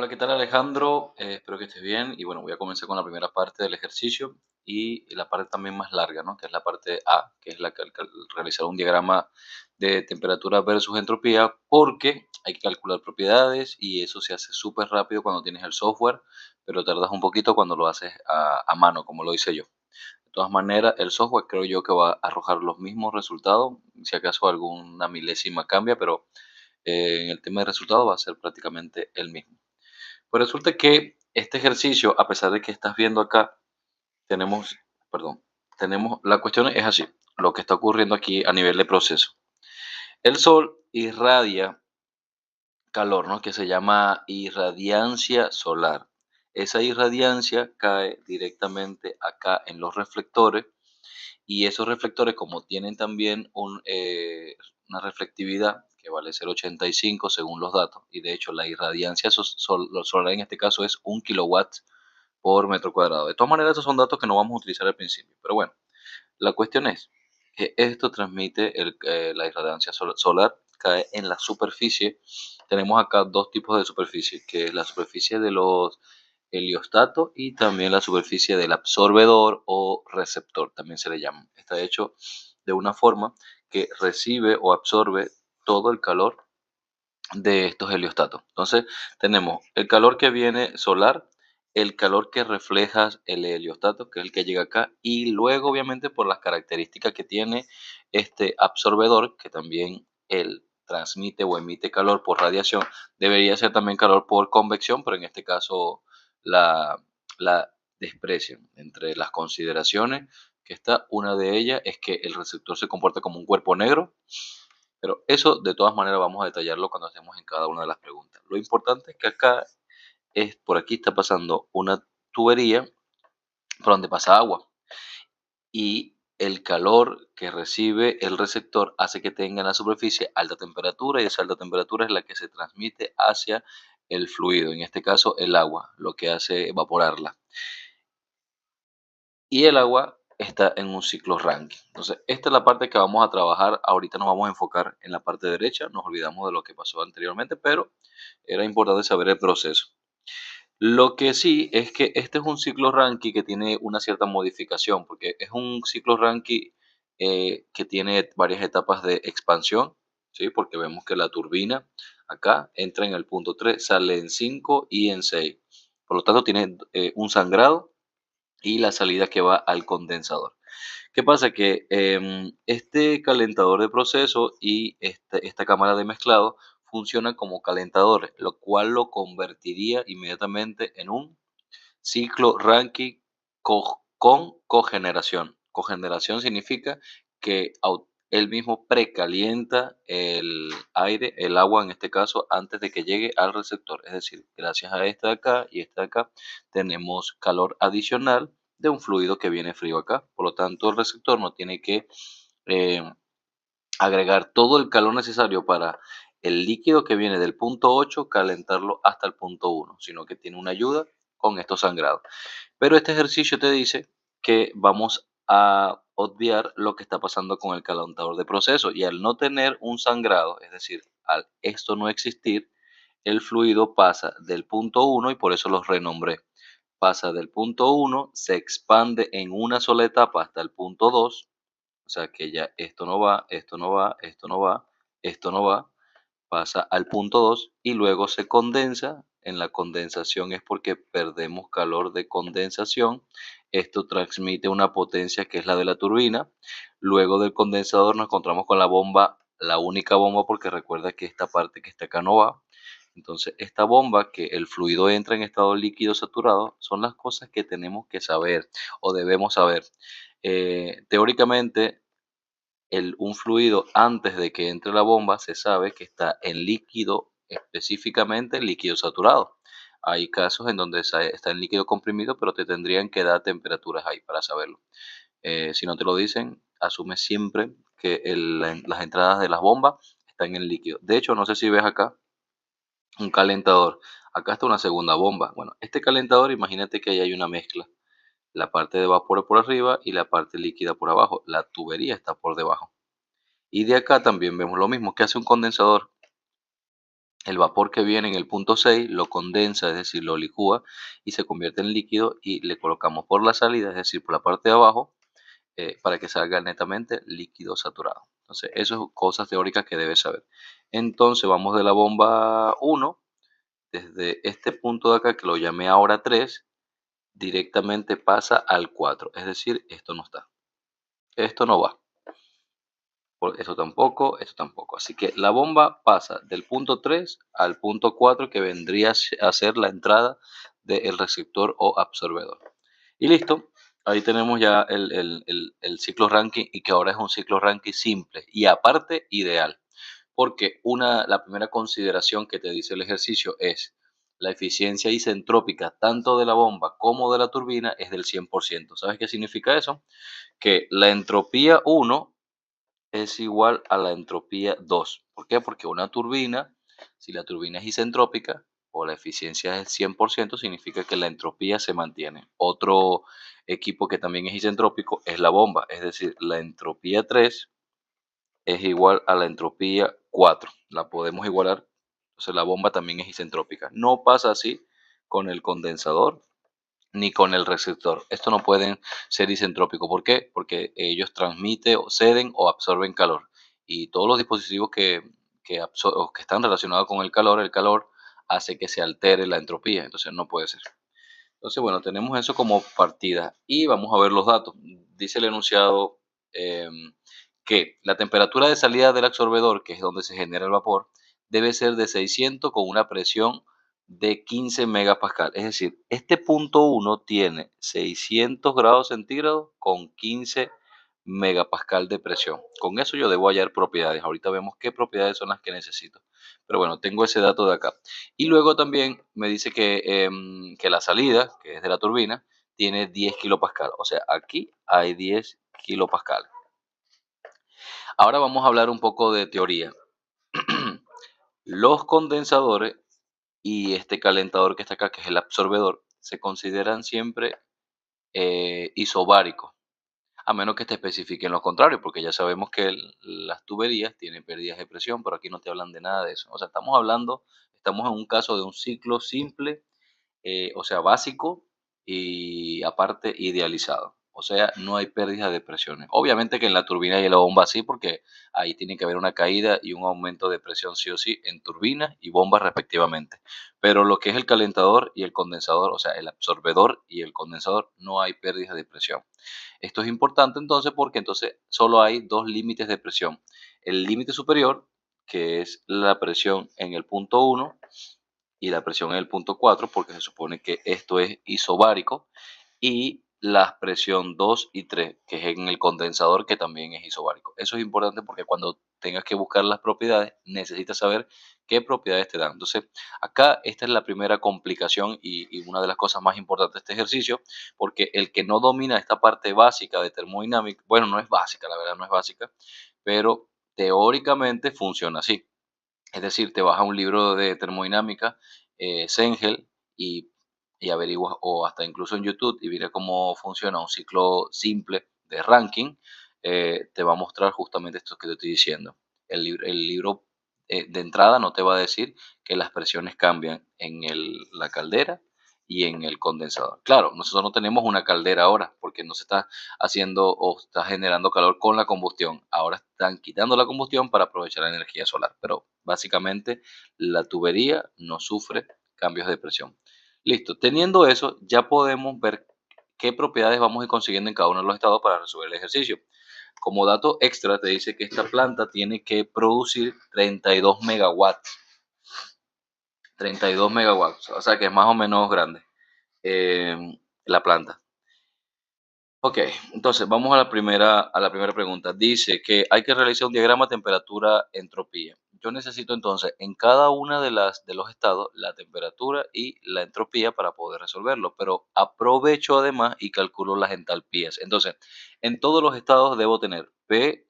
Hola, ¿qué tal Alejandro? Espero que estés bien. Y bueno, voy a comenzar con la primera parte del ejercicio y la parte también más larga, ¿no? Que es la parte A, que es realizar un diagrama de temperatura versus entropía, porque hay que calcular propiedades y eso se hace súper rápido cuando tienes el software, pero tardas un poquito cuando lo haces a mano, como lo hice yo. De todas maneras, el software creo yo que va a arrojar los mismos resultados, si acaso alguna milésima cambia, pero en el tema de resultados va a ser prácticamente el mismo. Pues resulta que este ejercicio, a pesar de que estás viendo acá, tenemos, perdón, la cuestión es así, lo que está ocurriendo aquí a nivel de proceso. El Sol irradia calor, ¿no? Que se llama irradiancia solar. Esa irradiancia cae directamente acá en los reflectores y esos reflectores, como tienen también una reflectividad que vale 0,85 según los datos, y de hecho la irradiancia solar en este caso es 1 kilowatt por metro cuadrado. De todas maneras, esos son datos que no vamos a utilizar al principio. Pero bueno, la cuestión es que esto transmite la irradiancia solar, cae en la superficie. Tenemos acá dos tipos de superficie, que es la superficie de los heliostatos y también la superficie del absorbedor o receptor, también se le llama. Está hecho de una forma que recibe o absorbe todo el calor de estos heliostatos. Entonces, tenemos el calor que viene solar, el calor que refleja el heliostato, que es el que llega acá, y luego, obviamente, por las características que tiene este absorbedor, que también él transmite o emite calor por radiación, debería ser también calor por convección, pero en este caso la, la desprecian. Entre las consideraciones que está, una de ellas es que el receptor se comporta como un cuerpo negro, pero eso de todas maneras vamos a detallarlo cuando estemos en cada una de las preguntas. Lo importante es que acá por aquí está pasando una tubería por donde pasa agua y el calor que recibe el receptor hace que tenga en la superficie alta temperatura y esa alta temperatura es la que se transmite hacia el fluido, en este caso el agua, lo que hace evaporarla. Y el agua está en un ciclo Rankine. Entonces, esta es la parte que vamos a trabajar. Ahorita nos vamos a enfocar en la parte derecha. Nos olvidamos de lo que pasó anteriormente, pero era importante saber el proceso. Lo que sí es que este es un ciclo Rankine que tiene una cierta modificación, porque es un ciclo Rankine que tiene varias etapas de expansión, ¿sí? Porque vemos que la turbina acá entra en el punto 3, sale en 5 y en 6. Por lo tanto, tiene un sangrado y la salida que va al condensador. ¿Qué pasa? Que este calentador de proceso y esta cámara de mezclado funcionan como calentadores, lo cual lo convertiría inmediatamente en un ciclo Rankine con cogeneración. Cogeneración significa que él mismo precalienta el aire, el agua en este caso, antes de que llegue al receptor. Es decir, gracias a esta de acá y esta de acá, tenemos calor adicional de un fluido que viene frío acá. Por lo tanto, el receptor no tiene que eh, agregar todo el calor necesario para el líquido que viene del punto 8, calentarlo hasta el punto 1, sino que tiene una ayuda con estos sangrados. Pero este ejercicio te dice que vamos a obviar lo que está pasando con el calentador de proceso y al no tener un sangrado, es decir, al esto no existir, el fluido pasa del punto 1 y por eso los renombré. Pasa del punto 1, se expande en una sola etapa hasta el punto 2, o sea que ya esto no va, esto no va, esto no va, esto no va, pasa al punto 2 y luego se condensa. En la condensación es porque perdemos calor de condensación. Esto transmite una potencia que es la de la turbina. Luego del condensador nos encontramos con la bomba, la única bomba porque recuerda que esta parte que está acá no va. Entonces, esta bomba que el fluido entra en estado líquido saturado son las cosas que tenemos que saber o debemos saber. Teóricamente, un fluido antes de que entre la bomba se sabe que está en líquido, específicamente líquido saturado. Hay casos en donde está en líquido comprimido, pero te tendrían que dar temperaturas ahí para saberlo. Si no te lo dicen, asume siempre que las entradas de las bombas están en líquido. De hecho, no sé si ves acá un calentador. Acá está una segunda bomba. Bueno, este calentador, imagínate que ahí hay una mezcla. La parte de vapor por arriba y la parte líquida por abajo. La tubería está por debajo. Y de acá también vemos lo mismo. ¿Qué hace un condensador? el vapor que viene en el punto 6 lo condensa, es decir, lo licúa y se convierte en líquido y le colocamos por la salida, es decir, por la parte de abajo, para que salga netamente líquido saturado. Entonces, eso es cosas teóricas que debes saber. Entonces, vamos de la bomba 1, desde este punto de acá, que lo llamé ahora 3, directamente pasa al 4. Es decir, esto no está. Esto no va. Esto tampoco, esto tampoco. Así que la bomba pasa del punto 3 al punto 4, que vendría a ser la entrada del receptor o absorbedor. Y listo, ahí tenemos ya el ciclo Rankine, y que ahora es un ciclo Rankine simple y aparte ideal. Porque la primera consideración que te dice el ejercicio es la eficiencia isentrópica tanto de la bomba como de la turbina es del 100%. ¿Sabes qué significa eso? Que la entropía 1 es igual a la entropía 2. ¿Por qué? Porque una turbina, si la turbina es isentrópica o la eficiencia es 100%, significa que la entropía se mantiene. Otro equipo que también es isentrópico es la bomba, es decir, la entropía 3 es igual a la entropía 4. La podemos igualar. Entonces la bomba también es isentrópica. No pasa así con el condensador ni con el receptor. Estos no pueden ser isentrópicos. ¿Por qué? Porque ellos transmiten, o ceden o absorben calor. Y todos los dispositivos que están relacionados con el calor hace que se altere la entropía. Entonces no puede ser. Entonces, bueno, tenemos eso como partida. Y vamos a ver los datos. Dice el enunciado que la temperatura de salida del absorbedor, que es donde se genera el vapor, debe ser de 600 con una presión de 15 megapascal. Es decir, este punto 1 tiene 600 grados centígrados con 15 megapascal de presión. Con eso yo debo hallar propiedades. Ahorita vemos qué propiedades son las que necesito. Pero bueno, tengo ese dato de acá. Y luego también me dice que la salida, que es de la turbina, tiene 10 kilopascal. O sea, aquí hay 10 kilopascal. Ahora vamos a hablar un poco de teoría. Los condensadores y este calentador que está acá, que es el absorbedor, se consideran siempre isobáricos, a menos que te especifiquen lo contrario, porque ya sabemos que las tuberías tienen pérdidas de presión, pero aquí no te hablan de nada de eso. O sea, estamos en un caso de un ciclo simple, o sea, básico y aparte idealizado. O sea, no hay pérdida de presiones. Obviamente que en la turbina y en la bomba sí, porque ahí tiene que haber una caída y un aumento de presión sí o sí en turbinas y bombas respectivamente. Pero lo que es el calentador y el condensador, o sea, el absorbedor y el condensador, no hay pérdida de presión. Esto es importante entonces porque entonces solo hay dos límites de presión. El límite superior, que es la presión en el punto 1, y la presión en el punto 4, porque se supone que esto es isobárico, y la presión 2 y 3, que es en el condensador, que también es isobárico. Eso es importante porque cuando tengas que buscar las propiedades, necesitas saber qué propiedades te dan. Entonces, acá esta es la primera complicación y una de las cosas más importantes de este ejercicio, porque el que no domina esta parte básica de termodinámica, bueno, no es básica, la verdad no es básica, pero teóricamente funciona así. Es decir, te vas a un libro de termodinámica, Zengel, y, y averiguas, o hasta incluso en YouTube, y mira cómo funciona un ciclo simple de ranking. Te va a mostrar justamente esto que te estoy diciendo. El libro de entrada no te va a decir que las presiones cambian en la caldera y en el condensador. Claro, nosotros no tenemos una caldera ahora porque no se está haciendo o está generando calor con la combustión. Ahora están quitando la combustión para aprovechar la energía solar, pero básicamente la tubería no sufre cambios de presión. Listo, teniendo eso, ya podemos ver qué propiedades vamos a ir consiguiendo en cada uno de los estados para resolver el ejercicio. Como dato extra, te dice que esta planta tiene que producir 32 megawatts. 32 megawatts, o sea que es más o menos grande eh, la planta. Ok, entonces vamos a la primera pregunta. Dice que hay que realizar un diagrama temperatura-entropía. Yo necesito entonces en cada una de los estados la temperatura y la entropía para poder resolverlo, pero aprovecho además y calculo las entalpías. Entonces, en todos los estados debo tener P,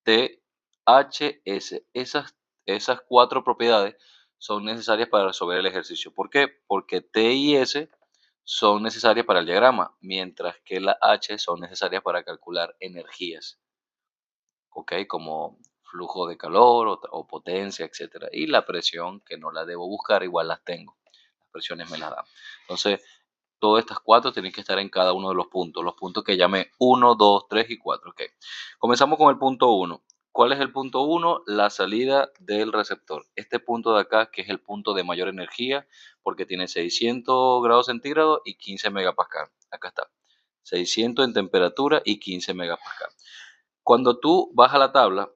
T, H, S. Esas cuatro propiedades son necesarias para resolver el ejercicio. ¿Por qué? Porque T y S son necesarias para el diagrama, mientras que la H son necesarias para calcular energías, ¿ok? Como flujo de calor o potencia, etcétera. Y la presión, que no la debo buscar, igual las tengo. Las presiones me las dan. Entonces, todas estas cuatro tienen que estar en cada uno de los puntos que llamé uno, 2, 3 y 4. Ok. Comenzamos con el punto uno. ¿Cuál es el punto uno? La salida del receptor. Este punto de acá, que es el punto de mayor energía, porque tiene 600 grados centígrados y 15 megapascal. Acá está. 600 en temperatura y 15 megapascal. Cuando tú vas a la tabla,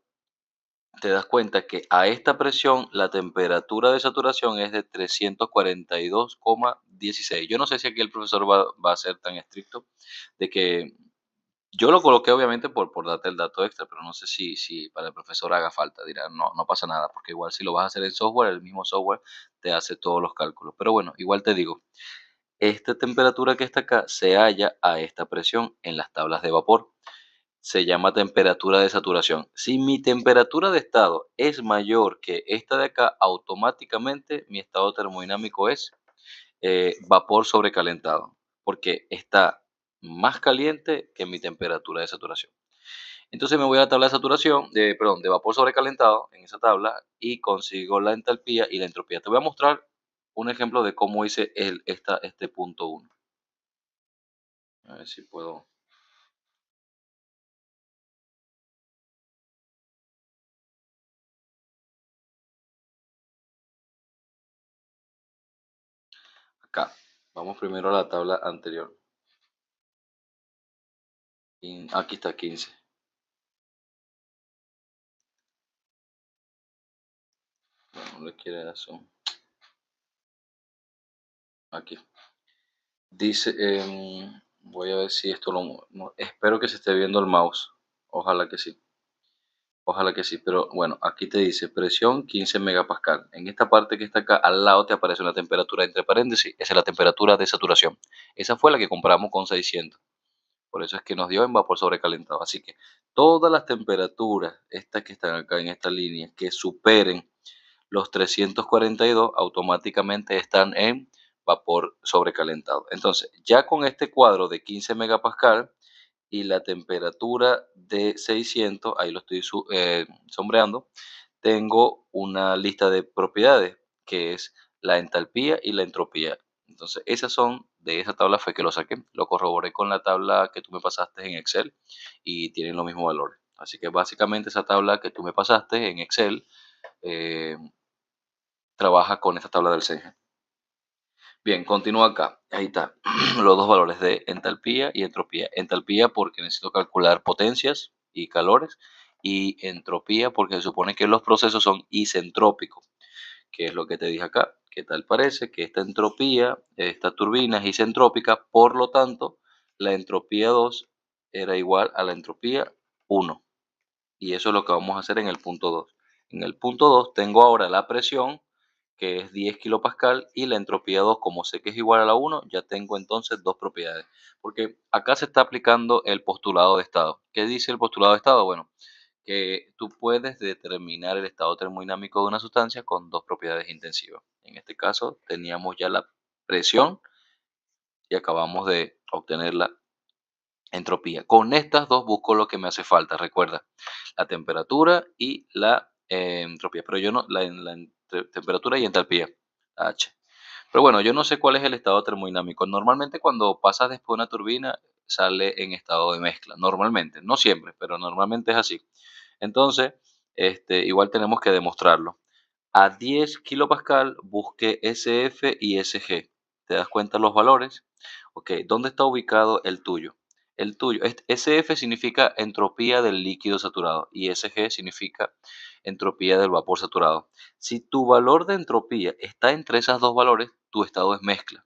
te das cuenta que a esta presión la temperatura de saturación es de 342,16. Yo no sé si aquí el profesor va a ser tan estricto de que yo lo coloqué obviamente por darte el dato extra, pero no sé si para el profesor haga falta. Dirá, no, no pasa nada, porque igual si lo vas a hacer en software, el mismo software te hace todos los cálculos. Pero bueno, igual te digo, esta temperatura que está acá se halla a esta presión en las tablas de vapor. Se llama temperatura de saturación. Si mi temperatura de estado es mayor que esta de acá, automáticamente mi estado termodinámico es vapor sobrecalentado, porque está más caliente que mi temperatura de saturación. Entonces me voy a la tabla de saturación, perdón, de vapor sobrecalentado en esa tabla y consigo la entalpía y la entropía. Te voy a mostrar un ejemplo de cómo hice este punto uno. A ver si puedo. Acá. Vamos primero a la tabla anterior. Y aquí está 15. No le quiere dar zoom. Aquí. Dice, voy a ver si esto espero que se esté viendo el mouse. Ojalá que sí. Ojalá que sí, pero bueno, aquí te dice presión 15 megapascal. En esta parte que está acá al lado te aparece una temperatura entre paréntesis. Esa es la temperatura de saturación. Esa fue la que compramos con 600. Por eso es que nos dio en vapor sobrecalentado. Así que todas las temperaturas, estas que están acá en esta línea, que superen los 342, automáticamente están en vapor sobrecalentado. Entonces, ya con este cuadro de 15 megapascal y la temperatura de 600, ahí lo estoy sombreando, tengo una lista de propiedades que es la entalpía y la entropía. Entonces, esas son, de esa tabla fue que lo saqué, lo corroboré con la tabla que tú me pasaste en Excel y tienen los mismos valores. Así que básicamente esa tabla que tú me pasaste en Excel eh, trabaja con esta tabla del CENGE. Bien, continúa acá. Ahí está. Los dos valores de entalpía y entropía. Entalpía porque necesito calcular potencias y calores. Y entropía porque se supone que los procesos son isentrópicos, que es lo que te dije acá. ¿Qué tal parece? Que esta entropía, esta turbina es isentrópica, por lo tanto, la entropía 2 era igual a la entropía 1. Y eso es lo que vamos a hacer en el punto 2. En el punto 2 tengo ahora la presión, que es 10 kilopascal, y la entropía 2, como sé que es igual a la 1, ya tengo entonces dos propiedades. Porque acá se está aplicando el postulado de estado. ¿Qué dice el postulado de estado? Bueno, que tú puedes determinar el estado termodinámico de una sustancia con dos propiedades intensivas. En este caso teníamos ya la presión y acabamos de obtener la entropía. Con estas dos busco lo que me hace falta, recuerda, la temperatura y la entropía, pero yo no, temperatura y entalpía, H. Pero bueno, yo no sé cuál es el estado termodinámico. Normalmente cuando pasas después de una turbina sale en estado de mezcla, normalmente, no siempre, pero normalmente es así. Entonces, igual tenemos que demostrarlo. A 10 kilopascal busqué SF y SG. ¿Te das cuenta los valores? Ok, ¿dónde está ubicado el tuyo? El tuyo, SF significa entropía del líquido saturado y SG significa entropía del vapor saturado. Si tu valor de entropía está entre esas dos valores, tu estado es mezcla,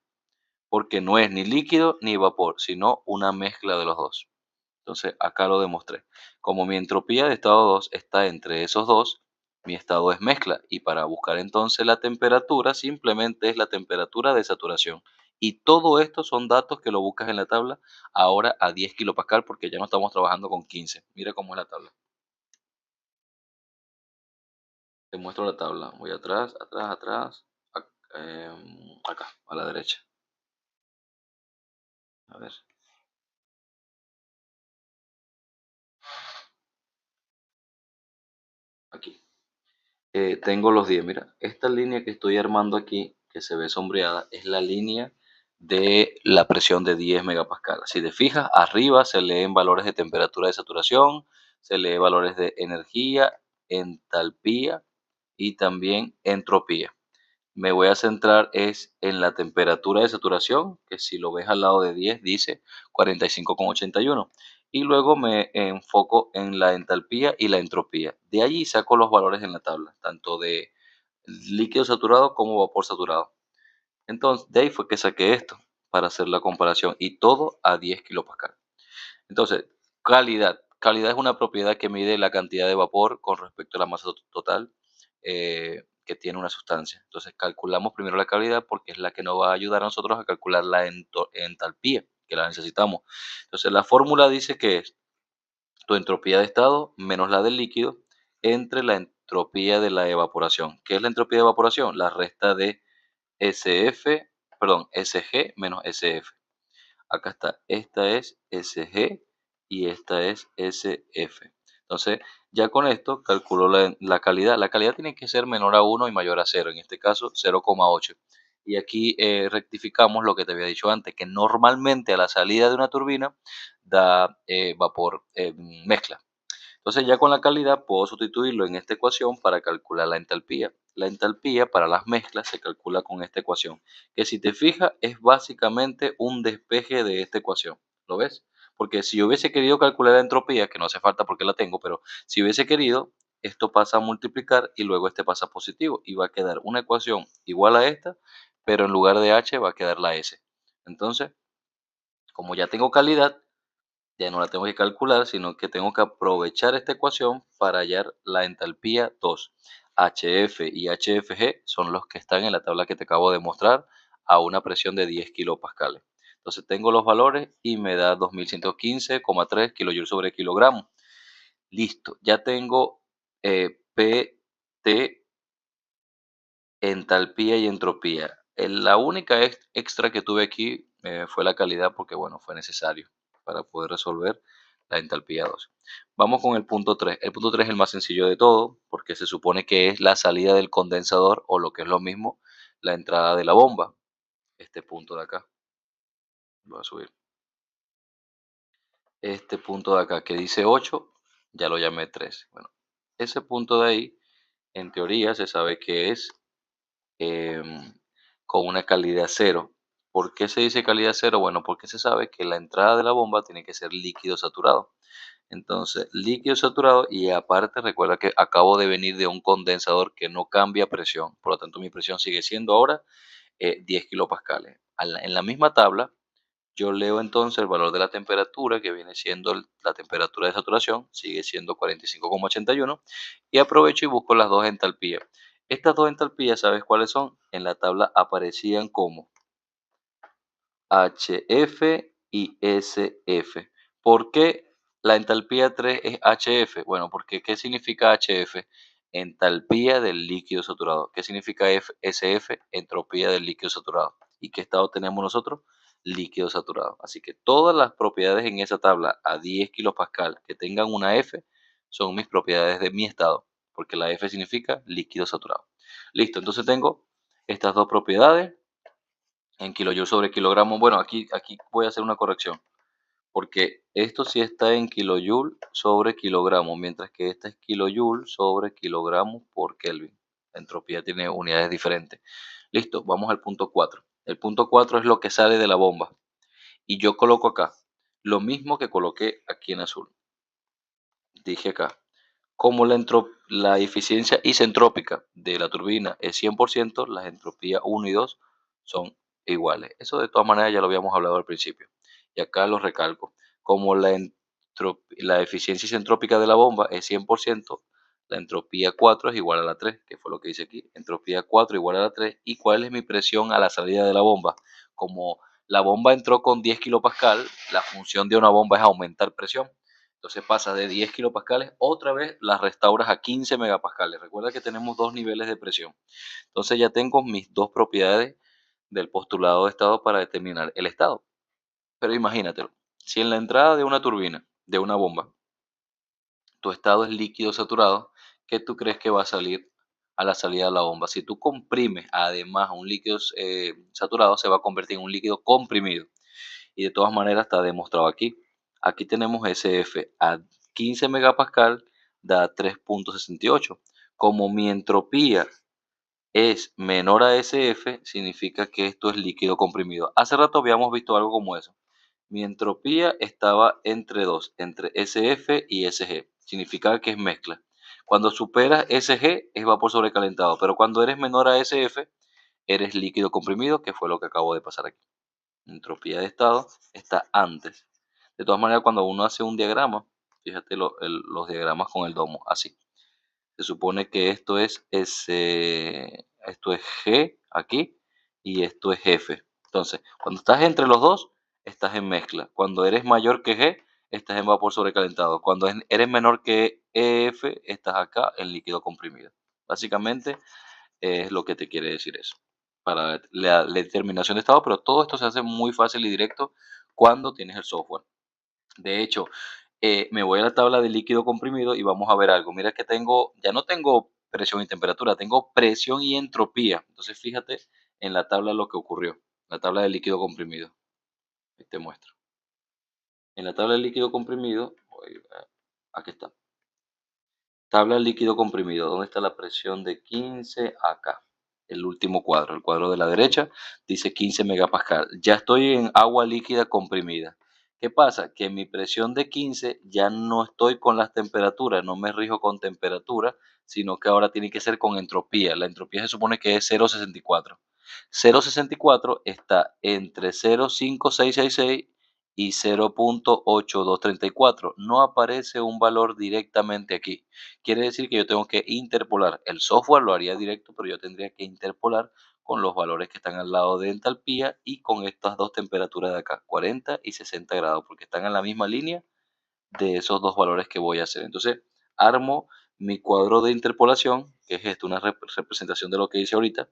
porque no es ni líquido ni vapor, sino una mezcla de los dos. Entonces, acá lo demostré. Como mi entropía de estado 2 está entre esos dos, mi estado es mezcla. Y para buscar entonces la temperatura, simplemente es la temperatura de saturación. Y todo esto son datos que lo buscas en la tabla ahora a 10 kilopascal porque ya no estamos trabajando con 15. Mira cómo es la tabla. Te muestro la tabla. Voy atrás, atrás, atrás. Acá, a la derecha. A ver. tengo los 10. Mira, esta línea que estoy armando aquí, que se ve sombreada, es la línea de la presión de 10 megapascal. Si te fijas, arriba se leen valores de temperatura de saturación, se lee valores de energía, entalpía y también entropía. Me voy a centrar es en la temperatura de saturación, que si lo ves al lado de 10 dice 45,81. Y luego me enfoco en la entalpía y la entropía. De allí saco los valores en la tabla, tanto de líquido saturado como vapor saturado. Entonces, de ahí fue que saqué esto para hacer la comparación y todo a 10 kilopascal. Entonces, calidad. Calidad es una propiedad que mide la cantidad de vapor con respecto a la masa total que tiene una sustancia. Entonces, calculamos primero la calidad porque es la que nos va a ayudar a nosotros a calcular la entalpía, que la necesitamos. Entonces, la fórmula dice que es tu entropía de estado menos la del líquido entre la entropía de la evaporación. ¿Qué es la entropía de evaporación? La resta de SG menos SF. Acá está, esta es SG y esta es SF. Entonces, ya con esto calculo la calidad. La calidad tiene que ser menor a 1 y mayor a 0, en este caso 0,8. Y aquí rectificamos lo que te había dicho antes, que normalmente a la salida de una turbina da vapor mezcla. Entonces ya con la calidad puedo sustituirlo en esta ecuación para calcular la entalpía. La entalpía para las mezclas se calcula con esta ecuación, que si te fijas es básicamente un despeje de esta ecuación. ¿Lo ves? Porque si yo hubiese querido calcular la entropía, que no hace falta porque la tengo, pero si hubiese querido, esto pasa a multiplicar y luego este pasa a positivo y va a quedar una ecuación igual a esta, pero en lugar de H va a quedar la S. Entonces, como ya tengo calidad, ya no la tengo que calcular, sino que tengo que aprovechar esta ecuación para hallar la entalpía 2. HF y HFG son los que están en la tabla que te acabo de mostrar a una presión de 10 kilopascales. Entonces tengo los valores y me da 2115,3 kilojoules sobre kilogramo. Listo, ya tengo PT, entalpía y entropía. La única extra que tuve aquí fue la calidad porque, bueno, fue necesario para poder resolver la entalpía 2. Vamos con el punto 3. El punto 3 es el más sencillo de todo porque se supone que es la salida del condensador o lo que es lo mismo, la entrada de la bomba. Este punto de acá. Voy a subir. Este punto de acá que dice 8, ya lo llamé 3. Bueno, ese punto de ahí, en teoría, se sabe que es em, con una calidad cero. ¿Por qué se dice calidad cero? Bueno, porque se sabe que la entrada de la bomba tiene que ser líquido saturado. Entonces, líquido saturado y aparte recuerda que acabo de venir de un condensador que no cambia presión. Por lo tanto, mi presión sigue siendo ahora 10 kilopascales. En la misma tabla, yo leo entonces el valor de la temperatura, que viene siendo la temperatura de saturación, sigue siendo 45,81, y aprovecho y busco las dos entalpías. Estas dos entalpías, ¿sabes cuáles son? En la tabla aparecían como HF y SF. ¿Por qué la entalpía 3 es HF? Bueno, porque ¿qué significa HF? Entalpía del líquido saturado. ¿Qué significa SF? Entropía del líquido saturado. ¿Y qué estado tenemos nosotros? Líquido saturado. Así que todas las propiedades en esa tabla a 10 kilopascal que tengan una F son mis propiedades de mi estado, porque la F significa líquido saturado. Listo, entonces tengo estas dos propiedades en kilojoules sobre kilogramo. Bueno, aquí voy a hacer una corrección, porque esto sí está en kilojoule sobre kilogramo, mientras que esta es kilojoule sobre kilogramo por Kelvin. La entropía tiene unidades diferentes. Listo, vamos al punto 4. El punto 4 es lo que sale de la bomba. Y yo coloco acá lo mismo que coloqué aquí en azul. Dije acá, como la eficiencia isentrópica de la turbina es 100%, las entropías 1 y 2 son iguales. Eso de todas maneras ya lo habíamos hablado al principio. Y acá lo recalco. Como la eficiencia isentrópica de la bomba es 100%, la entropía 4 es igual a la 3, que fue lo que dice aquí. Entropía 4 igual a la 3. ¿Y cuál es mi presión a la salida de la bomba? Como la bomba entró con 10 kilopascal, la función de una bomba es aumentar presión. Entonces pasa de 10 kilopascales, otra vez las restauras a 15 megapascales. Recuerda que tenemos dos niveles de presión. Entonces ya tengo mis dos propiedades del postulado de estado para determinar el estado. Pero imagínatelo, si en la entrada de una turbina, de una bomba, tu estado es líquido saturado, ¿qué tú crees que va a salir a la salida de la bomba. Si tú comprimes además un líquido saturado, se va a convertir en un líquido comprimido. Y de todas maneras está demostrado aquí. Aquí tenemos SF a 15 megapascal, da 3,68. Como mi entropía es menor a SF, significa que esto es líquido comprimido. Hace rato habíamos visto algo como eso. Mi entropía estaba entre dos, entre SF y SG. Significa que es mezcla. Cuando superas SG es vapor sobrecalentado, pero cuando eres menor a SF, eres líquido comprimido, que fue lo que acabo de pasar aquí. Entropía de estado está antes. De todas maneras, cuando uno hace un diagrama, fíjate los diagramas con el domo, así. Se supone que esto es G aquí y esto es F. Entonces, cuando estás entre los dos, estás en mezcla. Cuando eres mayor que G, estás en vapor sobrecalentado. Cuando eres menor que EF, estás acá en líquido comprimido. Básicamente es lo que te quiere decir eso para la determinación de estado, pero todo esto se hace muy fácil y directo cuando tienes el software. De hecho, me voy a la tabla de líquido comprimido y vamos a ver algo. Mira que ya no tengo presión y temperatura, tengo presión y entropía. Entonces, fíjate en la tabla lo que ocurrió, la tabla de líquido comprimido. Ahí te muestro. En la tabla de líquido comprimido, aquí está. Tabla de líquido comprimido. ¿Dónde está la presión de 15? Acá. El último cuadro, el cuadro de la derecha, dice 15 megapascal. Ya estoy en agua líquida comprimida. ¿Qué pasa? Que mi presión de 15 ya no estoy con las temperaturas, no me rijo con temperatura, sino que ahora tiene que ser con entropía. La entropía se supone que es 0,64. 0,64 está entre 0,5666 y 0,8234. No aparece un valor directamente aquí. Quiere decir que yo tengo que interpolar. El software lo haría directo, pero yo tendría que interpolar con los valores que están al lado de entalpía y con estas dos temperaturas de acá, 40 y 60 grados, porque están en la misma línea de esos dos valores que voy a hacer. Entonces, armo mi cuadro de interpolación, que es esto, una representación de lo que hice ahorita,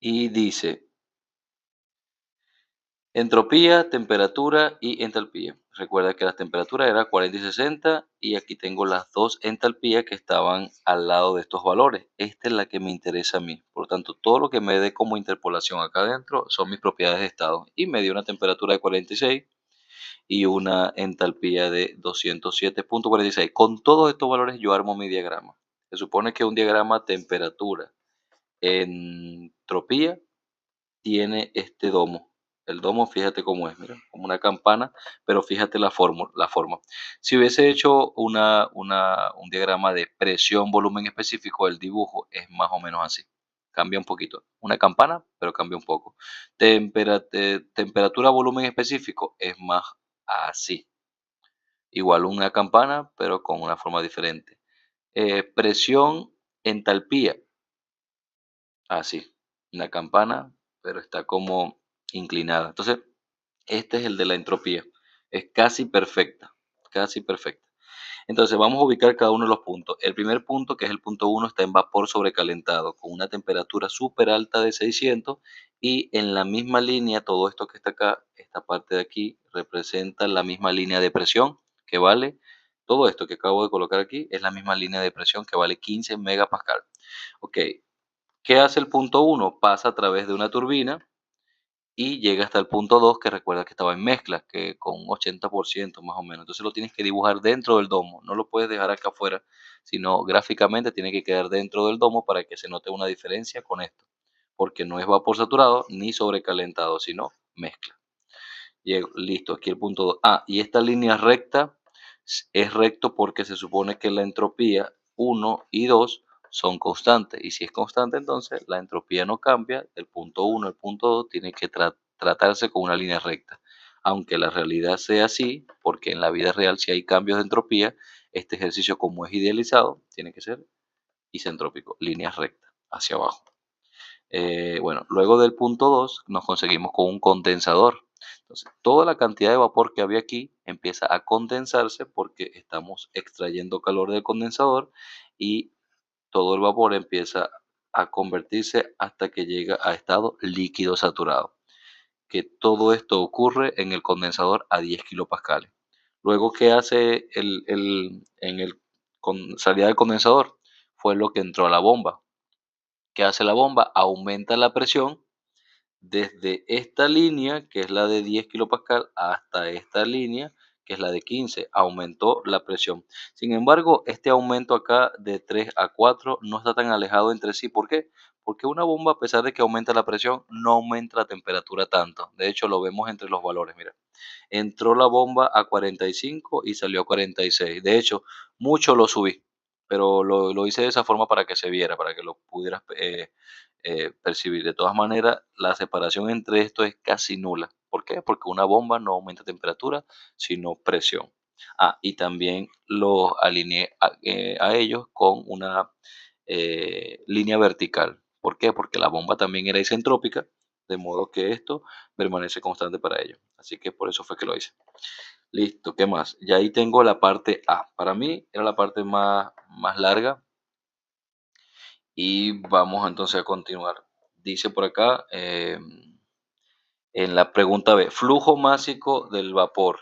y dice entropía, temperatura y entalpía. Recuerda que las temperaturas eran 40 y 60 y aquí tengo las dos entalpías que estaban al lado de estos valores. Esta es la que me interesa a mí. Por lo tanto, todo lo que me dé como interpolación acá adentro son mis propiedades de estado. Y me dio una temperatura de 46 y una entalpía de 207,46. Con todos estos valores yo armo mi diagrama. Se supone que un diagrama temperatura, entropía, tiene este domo. El domo, fíjate cómo es, mira, como una campana, pero fíjate la forma. Si hubiese hecho un diagrama de presión, volumen específico, el dibujo es más o menos así. Cambia un poquito. Una campana, pero cambia un poco. Temperatura, volumen específico es más así. Igual una campana, pero con una forma diferente. Presión, entalpía, así. Una campana, pero está como inclinada. Entonces, este es el de la entropía. Es casi perfecta, casi perfecta. Entonces, vamos a ubicar cada uno de los puntos. El primer punto, que es el punto 1, está en vapor sobrecalentado, con una temperatura súper alta de 600. Y en la misma línea, todo esto que está acá, esta parte de aquí, representa la misma línea de presión, que vale, todo esto que acabo de colocar aquí, es la misma línea de presión que vale 15 megapascal. Ok, ¿qué hace el punto 1? Pasa a través de una turbina y llega hasta el punto 2, que recuerda que estaba en mezcla, que con un 80% más o menos. Entonces lo tienes que dibujar dentro del domo, no lo puedes dejar acá afuera, sino gráficamente tiene que quedar dentro del domo para que se note una diferencia con esto, porque no es vapor saturado ni sobrecalentado, sino mezcla. Listo, aquí el punto 2. Y esta línea recta es recto porque se supone que la entropía 1 y 2 son constantes. Y si es constante, entonces la entropía no cambia. El punto 1 al punto 2 tiene que tratarse con una línea recta. Aunque la realidad sea así, porque en la vida real si hay cambios de entropía, este ejercicio como es idealizado, tiene que ser isentrópico, líneas rectas hacia abajo. Bueno, luego del punto 2 nos conseguimos con un condensador. Entonces, toda la cantidad de vapor que había aquí empieza a condensarse porque estamos extrayendo calor del condensador y todo el vapor empieza a convertirse hasta que llega a estado líquido saturado. Que todo esto ocurre en el condensador a 10 kilopascales. Luego, ¿qué hace en el salida del condensador? fue lo que entró a la bomba. ¿Qué hace la bomba? Aumenta la presión desde esta línea, que es la de 10 kilopascal, hasta esta línea, que es la de 15, aumentó la presión. Sin embargo, este aumento acá de 3 a 4 no está tan alejado entre sí. ¿Por qué? Porque una bomba, a pesar de que aumenta la presión, no aumenta la temperatura tanto. De hecho, lo vemos entre los valores. Mira, entró la bomba a 45 y salió a 46. De hecho, mucho lo subí, pero lo hice de esa forma para que se viera, para que lo pudieras percibir. De todas maneras, la separación entre esto es casi nula. ¿Por qué? Porque una bomba no aumenta temperatura, sino presión. Ah, y también los alineé a ellos con una línea vertical. ¿Por qué? Porque la bomba también era isentrópica, de modo que esto permanece constante para ellos. Así que por eso fue que lo hice. Listo, ¿qué más? Ya ahí tengo la parte A. Para mí era la parte más larga y vamos entonces a continuar. Dice por acá, en la pregunta B, flujo másico del vapor.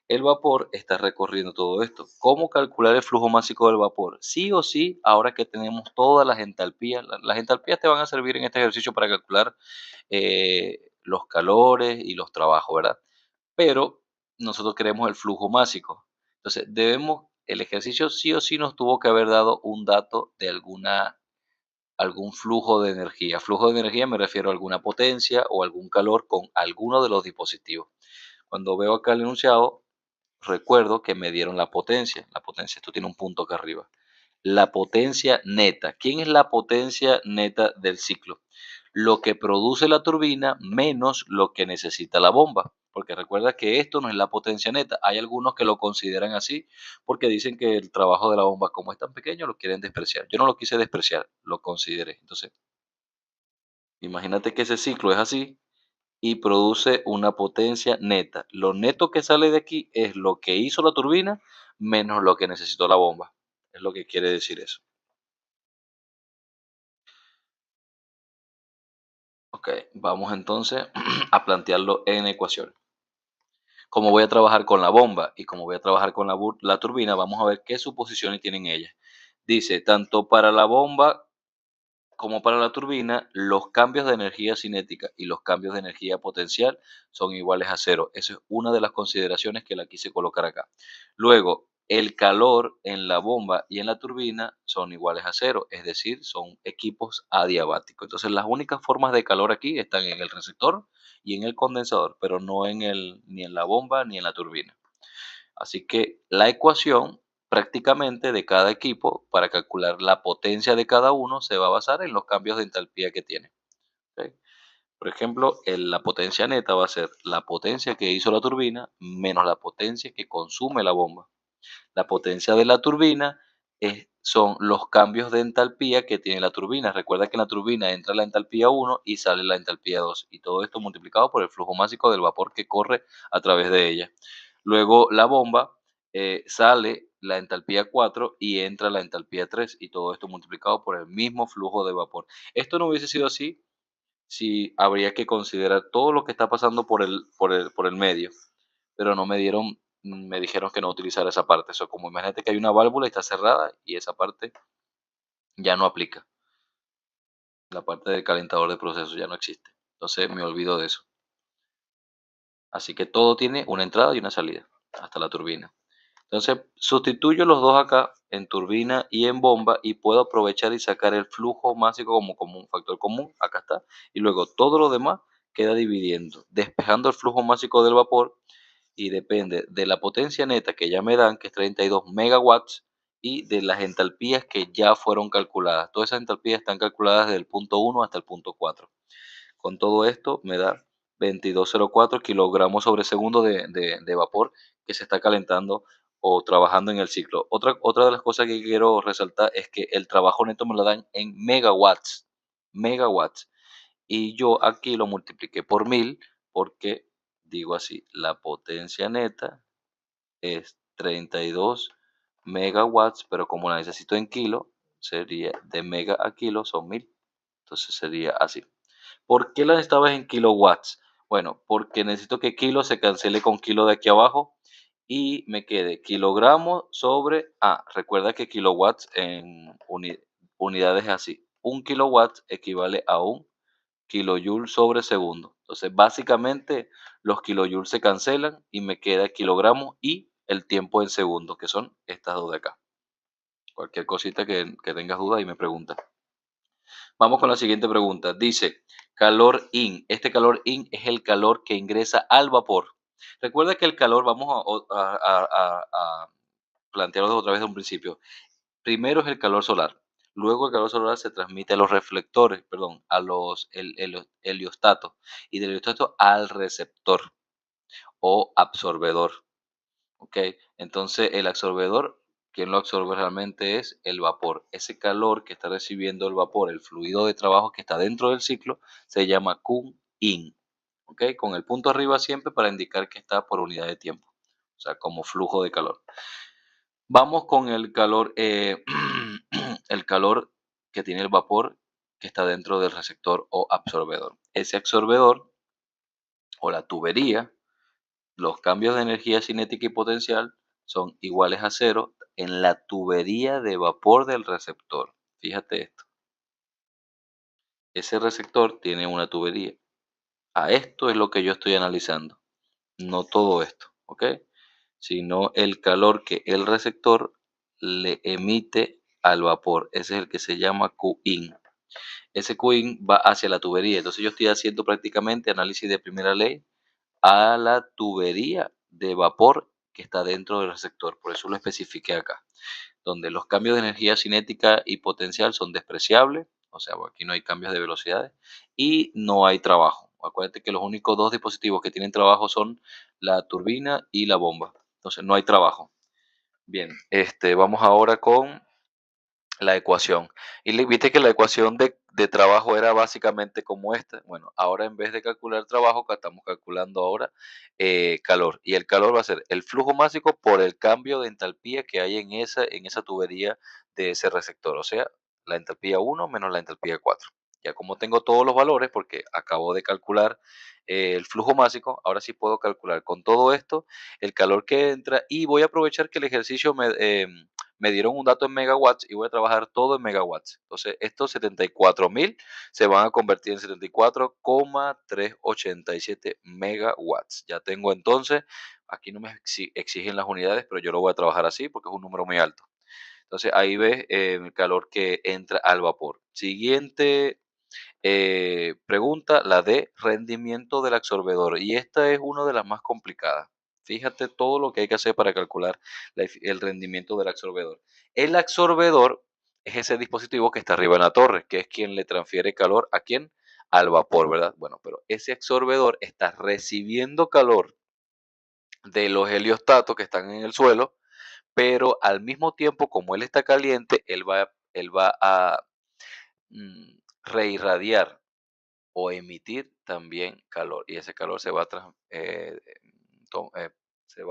El vapor está recorriendo todo esto. ¿Cómo calcular el flujo másico del vapor? Sí o sí, ahora que tenemos todas las entalpías, las entalpías te van a servir en este ejercicio para calcular los calores y los trabajos, ¿verdad? Pero nosotros queremos el flujo másico. Entonces, el ejercicio sí o sí nos tuvo que haber dado un dato de algún flujo de energía. Flujo de energía me refiero a alguna potencia o algún calor con alguno de los dispositivos. Cuando veo acá el enunciado, recuerdo que me dieron la potencia. La potencia, esto tiene un punto acá arriba. La potencia neta. ¿Quién es la potencia neta del ciclo? Lo que produce la turbina menos lo que necesita la bomba. Porque recuerda que esto no es la potencia neta. Hay algunos que lo consideran así porque dicen que el trabajo de la bomba, como es tan pequeño, lo quieren despreciar. Yo no lo quise despreciar, lo consideré. Entonces, imagínate que ese ciclo es así y produce una potencia neta. Lo neto que sale de aquí es lo que hizo la turbina menos lo que necesitó la bomba. Es lo que quiere decir eso. Ok, vamos entonces a plantearlo en ecuaciones. Como voy a trabajar con la bomba y como voy a trabajar con la turbina, vamos a ver qué suposiciones tienen ellas. Dice, tanto para la bomba como para la turbina, los cambios de energía cinética y los cambios de energía potencial son iguales a cero. Esa es una de las consideraciones que la quise colocar acá. Luego, el calor en la bomba y en la turbina son iguales a cero, es decir, son equipos adiabáticos. Entonces, las únicas formas de calor aquí están en el receptor y en el condensador, pero no ni en la bomba ni en la turbina. Así que la ecuación prácticamente de cada equipo para calcular la potencia de cada uno se va a basar en los cambios de entalpía que tiene. ¿Ok? Por ejemplo, la potencia neta va a ser la potencia que hizo la turbina menos la potencia que consume la bomba. La potencia de la turbina son los cambios de entalpía que tiene la turbina. Recuerda que en la turbina entra la entalpía 1 y sale la entalpía 2. Y todo esto multiplicado por el flujo másico del vapor que corre a través de ella. Luego la bomba sale la entalpía 4 y entra la entalpía 3. Y todo esto multiplicado por el mismo flujo de vapor. Esto no hubiese sido así si habría que considerar todo lo que está pasando por el medio, pero no me dijeron que no utilizara esa parte. Eso, como imagínate que hay una válvula y está cerrada y esa parte ya no aplica. La parte del calentador de procesos ya no existe. Entonces me olvido de eso. Así que todo tiene una entrada y una salida, hasta la turbina. Entonces sustituyo los dos acá en turbina y en bomba y puedo aprovechar y sacar el flujo másico como un factor común. Acá está. Y luego todo lo demás queda dividiendo, despejando el flujo másico del vapor y depende de la potencia neta que ya me dan, que es 32 megawatts, y de las entalpías que ya fueron calculadas. Todas esas entalpías están calculadas desde el punto 1 hasta el punto 4. Con todo esto me da 2204 kilogramos sobre segundo de vapor que se está calentando o trabajando en el ciclo. Otra de las cosas que quiero resaltar es que el trabajo neto me lo dan en megawatts. Megawatts. Y yo aquí lo multipliqué por 1000 porque digo así, la potencia neta es 32 megawatts, pero como la necesito en kilo, sería de mega a kilo, son 1000. Entonces sería así. ¿Por qué la necesitabas en kilowatts? Bueno, porque necesito que kilo se cancele con kilo de aquí abajo y me quede kilogramos sobre. Recuerda que kilowatts unidades así. 1 kilowatt equivale a 1 kilojoule sobre segundo. Entonces, básicamente, los kilojoules se cancelan y me queda kilogramos y el tiempo en segundos, que son estas dos de acá. Cualquier cosita que tengas duda y me preguntas. Vamos con la siguiente pregunta. Dice, calor in. Este calor in es el calor que ingresa al vapor. Recuerda que el calor, vamos a plantearlo otra vez de un principio. Primero es el calor solar. Luego el calor solar se transmite a los reflectores, perdón, a los heliostatos. Y del heliostato al receptor o absorbedor. ¿Ok? Entonces el absorbedor, quien lo absorbe realmente es el vapor. Ese calor que está recibiendo el vapor, el fluido de trabajo que está dentro del ciclo, se llama Q-in. ¿Ok? Con el punto arriba siempre para indicar que está por unidad de tiempo. O sea, como flujo de calor. Vamos con el calor, el calor que tiene el vapor que está dentro del receptor o absorbedor. Ese absorbedor o la tubería, los cambios de energía cinética y potencial son iguales a cero en la tubería de vapor del receptor. Fíjate esto. Ese receptor tiene una tubería. A esto es lo que yo estoy analizando. No todo esto, ¿ok? Sino el calor que el receptor le emite al vapor. Ese es el que se llama Q-in. Ese Q-in va hacia la tubería. Entonces yo estoy haciendo prácticamente análisis de primera ley a la tubería de vapor que está dentro del receptor. Por eso lo especifiqué acá. Donde los cambios de energía cinética y potencial son despreciables. O sea, aquí no hay cambios de velocidades y no hay trabajo. Acuérdate que los únicos dos dispositivos que tienen trabajo son la turbina y la bomba. Entonces no hay trabajo. Bien, vamos ahora con la ecuación. Y viste que la ecuación de trabajo era básicamente como esta. Bueno, ahora en vez de calcular trabajo, estamos calculando ahora calor. Y el calor va a ser el flujo másico por el cambio de entalpía que hay en esa tubería de ese receptor. O sea, la entalpía 1 menos la entalpía 4. Ya como tengo todos los valores, porque acabo de calcular el flujo másico, ahora sí puedo calcular con todo esto el calor que entra y voy a aprovechar que el ejercicio me dieron un dato en megawatts y voy a trabajar todo en megawatts. Entonces, estos 74.000 se van a convertir en 74,387 megawatts. Ya tengo entonces, aquí no me exigen las unidades, pero yo lo voy a trabajar así porque es un número muy alto. Entonces, ahí ves el calor que entra al vapor. Siguiente pregunta, la de rendimiento del absorbedor. Y esta es una de las más complicadas. Fíjate todo lo que hay que hacer para calcular el rendimiento del absorbedor. El absorbedor es ese dispositivo que está arriba en la torre, que es quien le transfiere calor a quién, al vapor, ¿verdad? Bueno, pero ese absorbedor está recibiendo calor de los heliostatos que están en el suelo, pero al mismo tiempo, como él está caliente, él va a reirradiar o emitir también calor y ese calor se va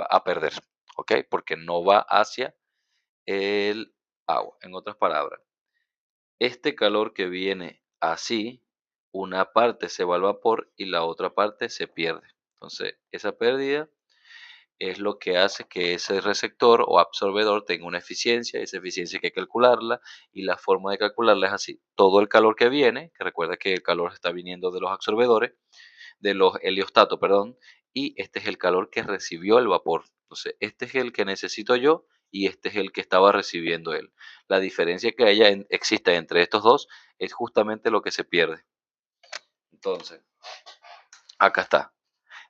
a perder, ¿ok? Porque no va hacia el agua. En otras palabras, este calor que viene así, una parte se va al vapor y la otra parte se pierde. Entonces, esa pérdida es lo que hace que ese receptor o absorbedor tenga una eficiencia, esa eficiencia hay que calcularla y la forma de calcularla es así. Todo el calor que viene, que recuerda que el calor está viniendo de los absorbedores, de los heliostatos, perdón, y este es el calor que recibió el vapor. Entonces, este es el que necesito yo y este es el que estaba recibiendo él. La diferencia que existe entre estos dos es justamente lo que se pierde. Entonces, acá está.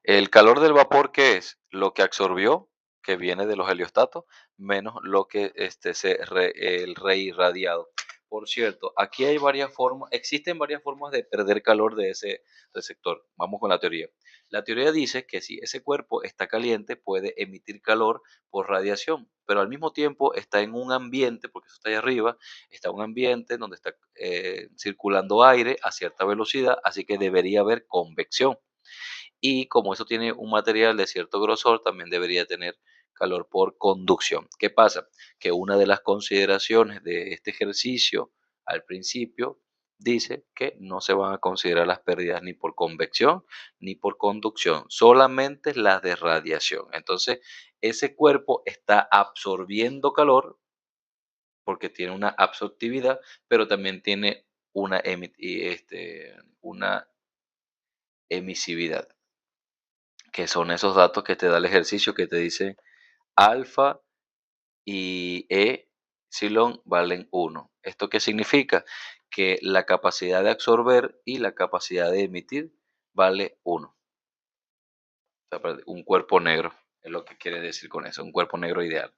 El calor del vapor, ¿qué es? Lo que absorbió, que viene de los heliostatos, menos lo que el reirradiado. Por cierto, aquí hay varias formas, existen varias formas de perder calor de ese receptor. Vamos con la teoría. La teoría dice que si ese cuerpo está caliente, puede emitir calor por radiación, pero al mismo tiempo está en un ambiente, porque eso está ahí arriba, está en un ambiente donde está circulando aire a cierta velocidad, así que debería haber convección. Y como eso tiene un material de cierto grosor, también debería tener calor por conducción. ¿Qué pasa? Que una de las consideraciones de este ejercicio al principio dice que no se van a considerar las pérdidas ni por convección ni por conducción, solamente las de radiación. Entonces, ese cuerpo está absorbiendo calor porque tiene una absortividad, pero también tiene una emisividad, que son esos datos que te da el ejercicio que te dice alfa y epsilon valen 1. ¿Esto qué significa? Que la capacidad de absorber y la capacidad de emitir vale 1. O sea, un cuerpo negro es lo que quiere decir con eso, un cuerpo negro ideal.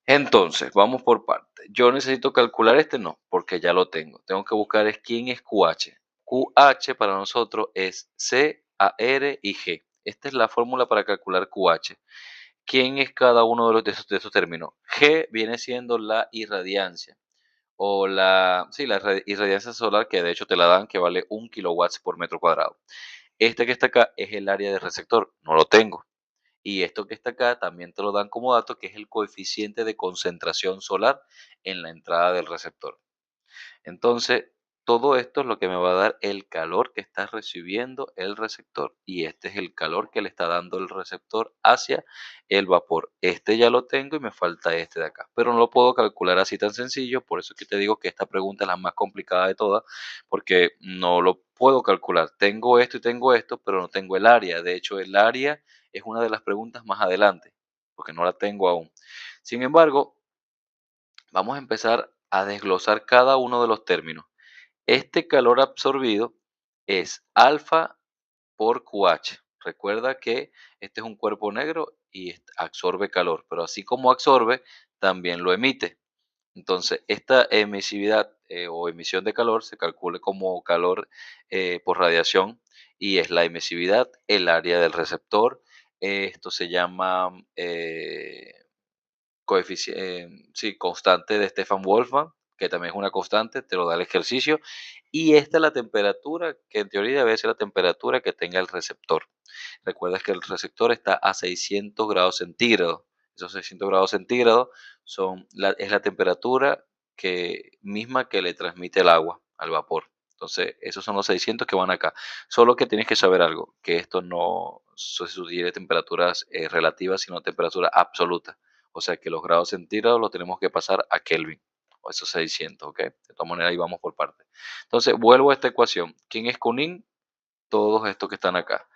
Entonces, vamos por partes. Yo necesito calcular este, no, porque ya lo tengo. Tengo que buscar es quién es QH. QH para nosotros es C, AR y G. Esta es la fórmula para calcular QH. ¿Quién es cada uno de esos términos? G viene siendo la irradiancia o la irradiancia solar, que de hecho te la dan, que vale 1 kilowatts por metro cuadrado. Este que está acá es el área de receptor, no lo tengo. Y esto que está acá también te lo dan como dato, que es el coeficiente de concentración solar en la entrada del receptor. Entonces, todo esto es lo que me va a dar el calor que está recibiendo el receptor. Y este es el calor que le está dando el receptor hacia el vapor. Este ya lo tengo y me falta este de acá. Pero no lo puedo calcular así tan sencillo. Por eso es que te digo que esta pregunta es la más complicada de todas. Porque no lo puedo calcular. Tengo esto y tengo esto, pero no tengo el área. De hecho, el área es una de las preguntas más adelante. Porque no la tengo aún. Sin embargo, vamos a empezar a desglosar cada uno de los términos. Este calor absorbido es alfa por QH. Recuerda que este es un cuerpo negro y absorbe calor, pero así como absorbe, también lo emite. Entonces, esta emisividad o emisión de calor se calcula como calor por radiación y es la emisividad, el área del receptor. Esto se llama sí, constante de Stefan Wolfman, que también es una constante, te lo da el ejercicio. Y esta es la temperatura, que en teoría debe ser la temperatura que tenga el receptor. Recuerda que el receptor está a 600 grados centígrados. Esos 600 grados centígrados es la temperatura misma que le transmite el agua al vapor. Entonces, esos son los 600 que van acá. Solo que tienes que saber algo, que esto no se sugiere temperaturas relativas, sino temperatura absoluta. O sea que los grados centígrados los tenemos que pasar a Kelvin, o esos 600, ¿ok? De todas maneras, ahí vamos por partes. Entonces, vuelvo a esta ecuación. ¿Quién es Kunin? Todos estos que están acá.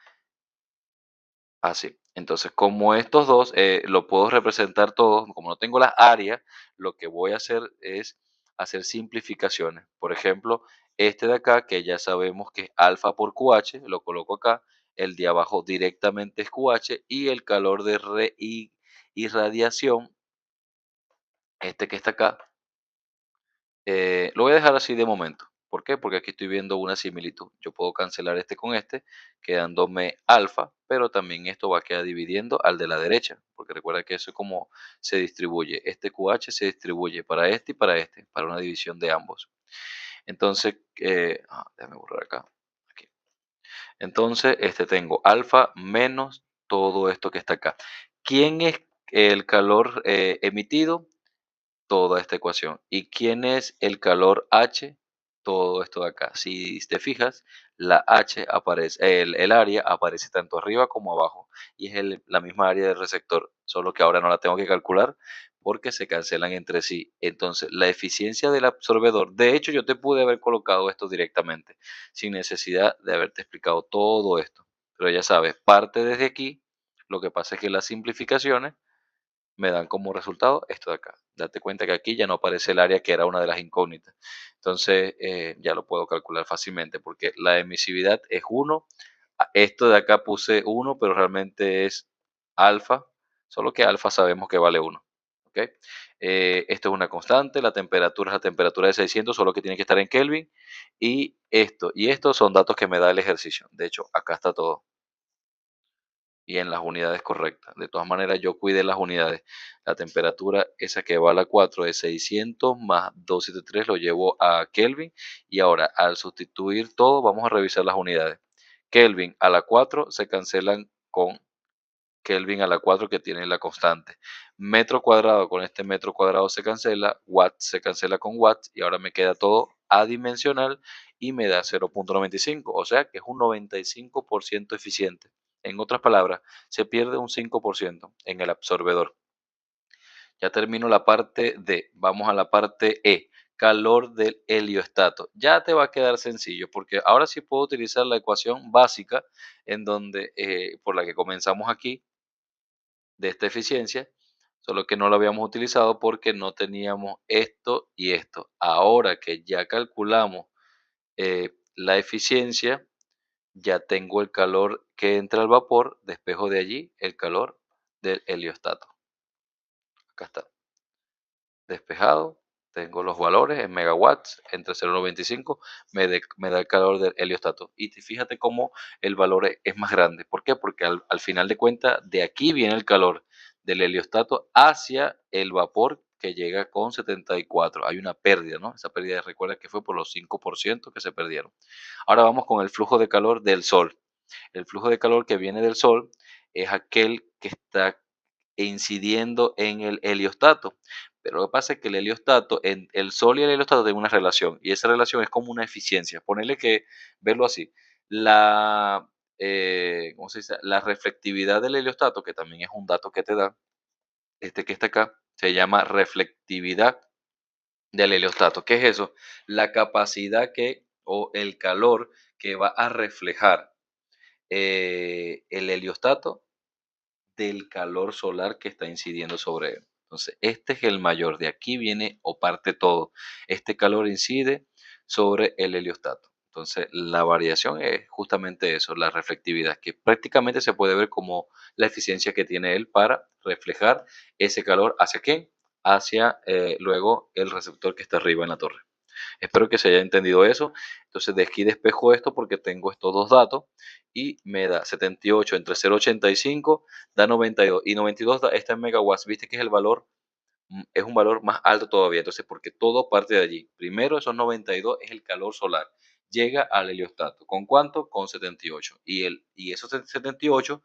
Así. Entonces, como estos dos lo puedo representar todos, como no tengo las áreas, lo que voy a hacer es hacer simplificaciones. Por ejemplo, este de acá, que ya sabemos que es alfa por QH, lo coloco acá. El de abajo directamente es QH y el calor de irradiación, este que está acá, lo voy a dejar así de momento. ¿Por qué? Porque aquí estoy viendo una similitud. Yo puedo cancelar este con este, quedándome alfa, pero también esto va a quedar dividiendo al de la derecha, porque recuerda que eso es como se distribuye. Este QH se distribuye para este y para una división de ambos. Entonces, déjame borrar acá. Aquí. Entonces, tengo alfa menos todo esto que está acá. ¿Quién es el calor emitido? Toda esta ecuación. ¿Y quién es el calor H? Todo esto de acá. Si te fijas, la H aparece, el área aparece tanto arriba como abajo y es la misma área del receptor, solo que ahora no la tengo que calcular porque se cancelan entre sí. Entonces, la eficiencia del absorbedor, de hecho yo te pude haber colocado esto directamente sin necesidad de haberte explicado todo esto, pero ya sabes, parte desde aquí. Lo que pasa es que las simplificaciones me dan como resultado esto de acá. Date cuenta que aquí ya no aparece el área que era una de las incógnitas. Entonces ya lo puedo calcular fácilmente porque la emisividad es 1. Esto de acá puse 1, pero realmente es alfa, solo que alfa sabemos que vale 1. ¿Ok? Esto es una constante, la temperatura es la temperatura de 600, solo que tiene que estar en Kelvin. Y estos son datos que me da el ejercicio. De hecho, acá está todo y en las unidades correctas. De todas maneras, yo cuidé las unidades. La temperatura, esa que va a la 4 es 600 más 273, lo llevo a Kelvin. Y ahora, al sustituir todo, vamos a revisar las unidades. Kelvin a la 4 se cancelan con Kelvin a la 4 que tiene la constante. Metro cuadrado con este metro cuadrado se cancela, watt se cancela con watts y ahora me queda todo adimensional y me da 0.95, o sea que es un 95% eficiente. En otras palabras, se pierde un 5% en el absorbedor. Ya termino la parte D. Vamos a la parte E. Calor del heliostato. Ya te va a quedar sencillo porque ahora sí puedo utilizar la ecuación básica en donde, por la que comenzamos aquí, de esta eficiencia, solo que no lo habíamos utilizado porque no teníamos esto y esto. Ahora que ya calculamos la eficiencia, ya tengo el calor que entra al vapor, despejo de allí el calor del heliostato. Acá está, despejado, tengo los valores en megawatts, entre 0,95 me da el calor del heliostato. Y fíjate cómo el valor es más grande. ¿Por qué? Porque al final de cuentas, de aquí viene el calor del heliostato hacia el vapor que llega con 74. Hay una pérdida, ¿no? Esa pérdida, recuerda que fue por los 5% que se perdieron. Ahora vamos con el flujo de calor del sol. El flujo de calor que viene del sol es aquel que está incidiendo en el heliostato. Pero lo que pasa es que el heliostato, en el sol y el heliostato tienen una relación, y esa relación es como una eficiencia. Ponerle que, verlo así, la, ¿cómo se dice? La reflectividad del heliostato, que también es un dato que te da, este que está acá, se llama reflectividad del heliostato. ¿Qué es eso? La capacidad que, o el calor que va a reflejar el heliostato del calor solar que está incidiendo sobre él. Entonces, este es el mayor. De aquí viene o parte todo. Este calor incide sobre el heliostato. Entonces, la variación es justamente eso, la reflectividad, que prácticamente se puede ver como la eficiencia que tiene él para reflejar ese calor hacia quién, hacia luego el receptor que está arriba en la torre. Espero que se haya entendido eso. Entonces de aquí despejo esto porque tengo estos dos datos y me da 78 entre 0,85 da 92 y 92 está en megawatts. Viste que es el valor, es un valor más alto todavía. Entonces porque todo parte de allí. Primero esos 92 es el calor solar. Llega al heliostato. ¿Con cuánto? Con 78. Y esos 78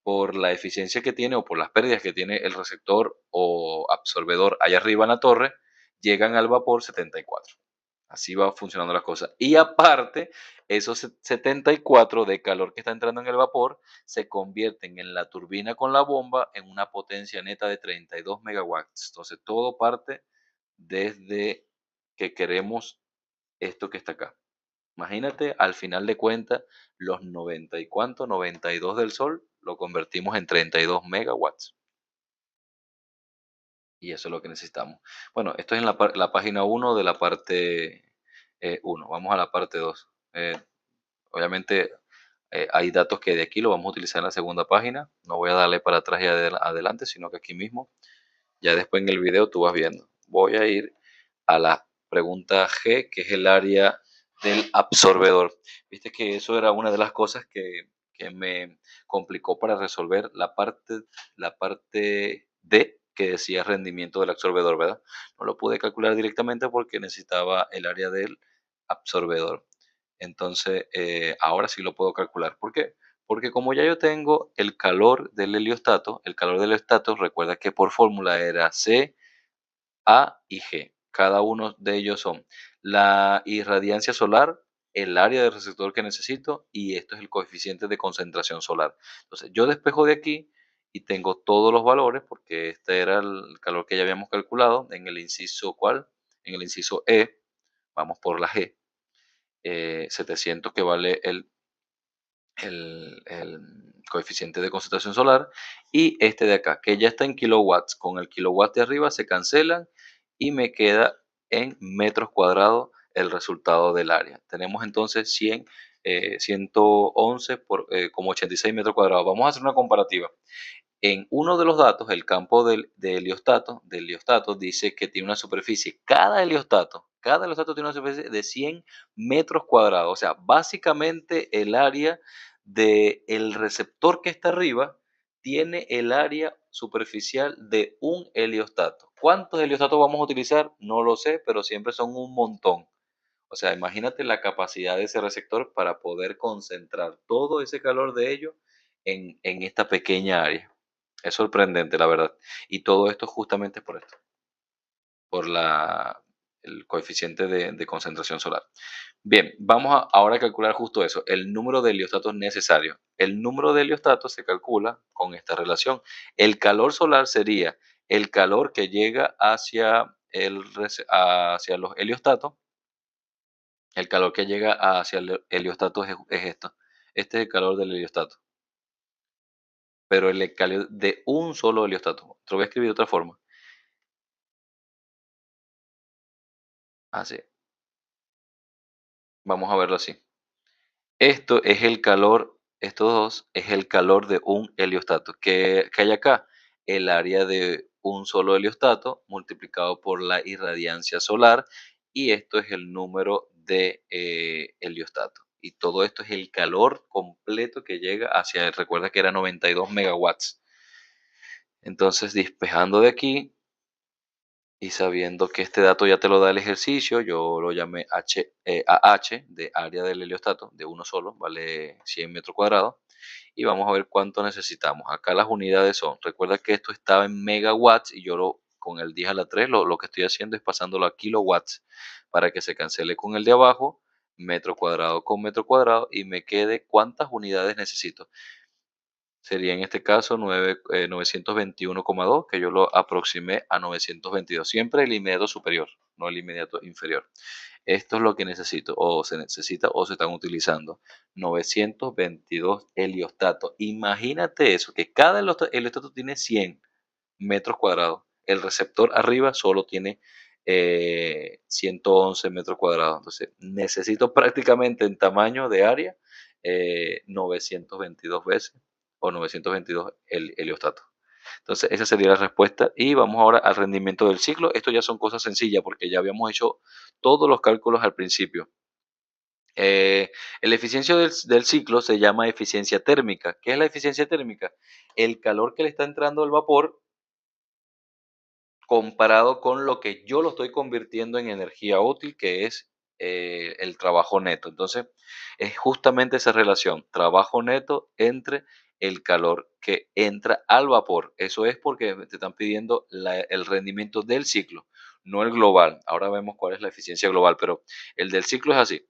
por la eficiencia que tiene o por las pérdidas que tiene el receptor o absorbedor allá arriba en la torre, llegan al vapor 74. Así va funcionando las cosas. Y aparte, esos 74 de calor que está entrando en el vapor se convierten en la turbina con la bomba en una potencia neta de 32 megawatts. Entonces, todo parte desde que queremos esto que está acá. Imagínate, al final de cuentas, los 90 y cuánto, 92 del sol, lo convertimos en 32 megawatts. Y eso es lo que necesitamos. Bueno, esto es en la página 1 de la parte 1. Vamos a la parte 2. Obviamente hay datos que de aquí lo vamos a utilizar en la segunda página. No voy a darle para atrás y adelante, sino que aquí mismo, ya después en el video tú vas viendo. Voy a ir a la pregunta G, que es el área del absorbedor. Viste que eso era una de las cosas que me complicó para resolver la parte D, que decía rendimiento del absorbedor, ¿verdad? No lo pude calcular directamente porque necesitaba el área del absorbedor. Entonces, ahora sí lo puedo calcular. ¿Por qué? Porque como ya yo tengo el calor del heliostato, recuerda que por fórmula era C, A y G. Cada uno de ellos son la irradiancia solar, el área del receptor que necesito y esto es el coeficiente de concentración solar. Entonces, yo despejo de aquí y tengo todos los valores porque este era el calor que ya habíamos calculado en el inciso ¿cuál? En el inciso E, vamos por la G, 700 que vale el coeficiente de concentración solar y este de acá que ya está en kilowatts, con el kilowatt de arriba se cancelan y me queda en metros cuadrados el resultado del área. Tenemos entonces 111 por, como 86 metros cuadrados. Vamos a hacer una comparativa. En uno de los datos, el campo del heliostato dice que tiene una superficie, cada heliostato tiene una superficie de 100 metros cuadrados. O sea, básicamente el área del receptor que está arriba tiene el área superficial de un heliostato. ¿Cuántos heliostatos vamos a utilizar? No lo sé, pero siempre son un montón. O sea, imagínate la capacidad de ese receptor para poder concentrar todo ese calor de ellos en esta pequeña área. Es sorprendente, la verdad. Y todo esto justamente por esto, por el coeficiente de concentración solar. Bien, vamos ahora a calcular justo eso, el número de heliostatos necesarios. El número de heliostatos se calcula con esta relación. El calor solar sería el calor que llega hacia los heliostatos, el calor que llega hacia el heliostato es esto. Este es el calor del heliostato, pero el calor de un solo heliostato. Te lo voy a escribir de otra forma. Así, vamos a verlo así. Esto es el calor, estos dos es el calor de un heliostato. ¿Qué hay acá? El área de un solo heliostato multiplicado por la irradiancia solar, y esto es el número de heliostato. Y todo esto es el calor completo que llega hacia él. Recuerda que era 92 megawatts. Entonces, despejando de aquí, y sabiendo que este dato ya te lo da el ejercicio, yo lo llamé AH de área del heliostato, de uno solo, vale 100 metros cuadrados. Y vamos a ver cuánto necesitamos. Acá las unidades son, recuerda que esto estaba en megawatts y yo con el 10 a la 3 lo que estoy haciendo es pasándolo a kilowatts para que se cancele con el de abajo, metro cuadrado con metro cuadrado, y me quede cuántas unidades necesito. Sería en este caso 921,2, que yo lo aproximé a 922. Siempre el inmediato superior, no el inmediato inferior. Esto es lo que necesito, o se necesita, o se están utilizando. 922 heliostatos. Imagínate eso, que cada heliostato tiene 100 metros cuadrados. El receptor arriba solo tiene 111 metros cuadrados. Entonces, necesito prácticamente en tamaño de área 922 veces o 922 heliostatos. Entonces, esa sería la respuesta. Y vamos ahora al rendimiento del ciclo. Esto ya son cosas sencillas porque ya habíamos hecho todos los cálculos al principio. La eficiencia del ciclo se llama eficiencia térmica. ¿Qué es la eficiencia térmica? El calor que le está entrando al vapor comparado con lo que yo lo estoy convirtiendo en energía útil, que es el trabajo neto. Entonces, es justamente esa relación, trabajo neto entre el calor que entra al vapor. Eso es porque te están pidiendo el rendimiento del ciclo, no el global. Ahora vemos cuál es la eficiencia global, pero el del ciclo es así.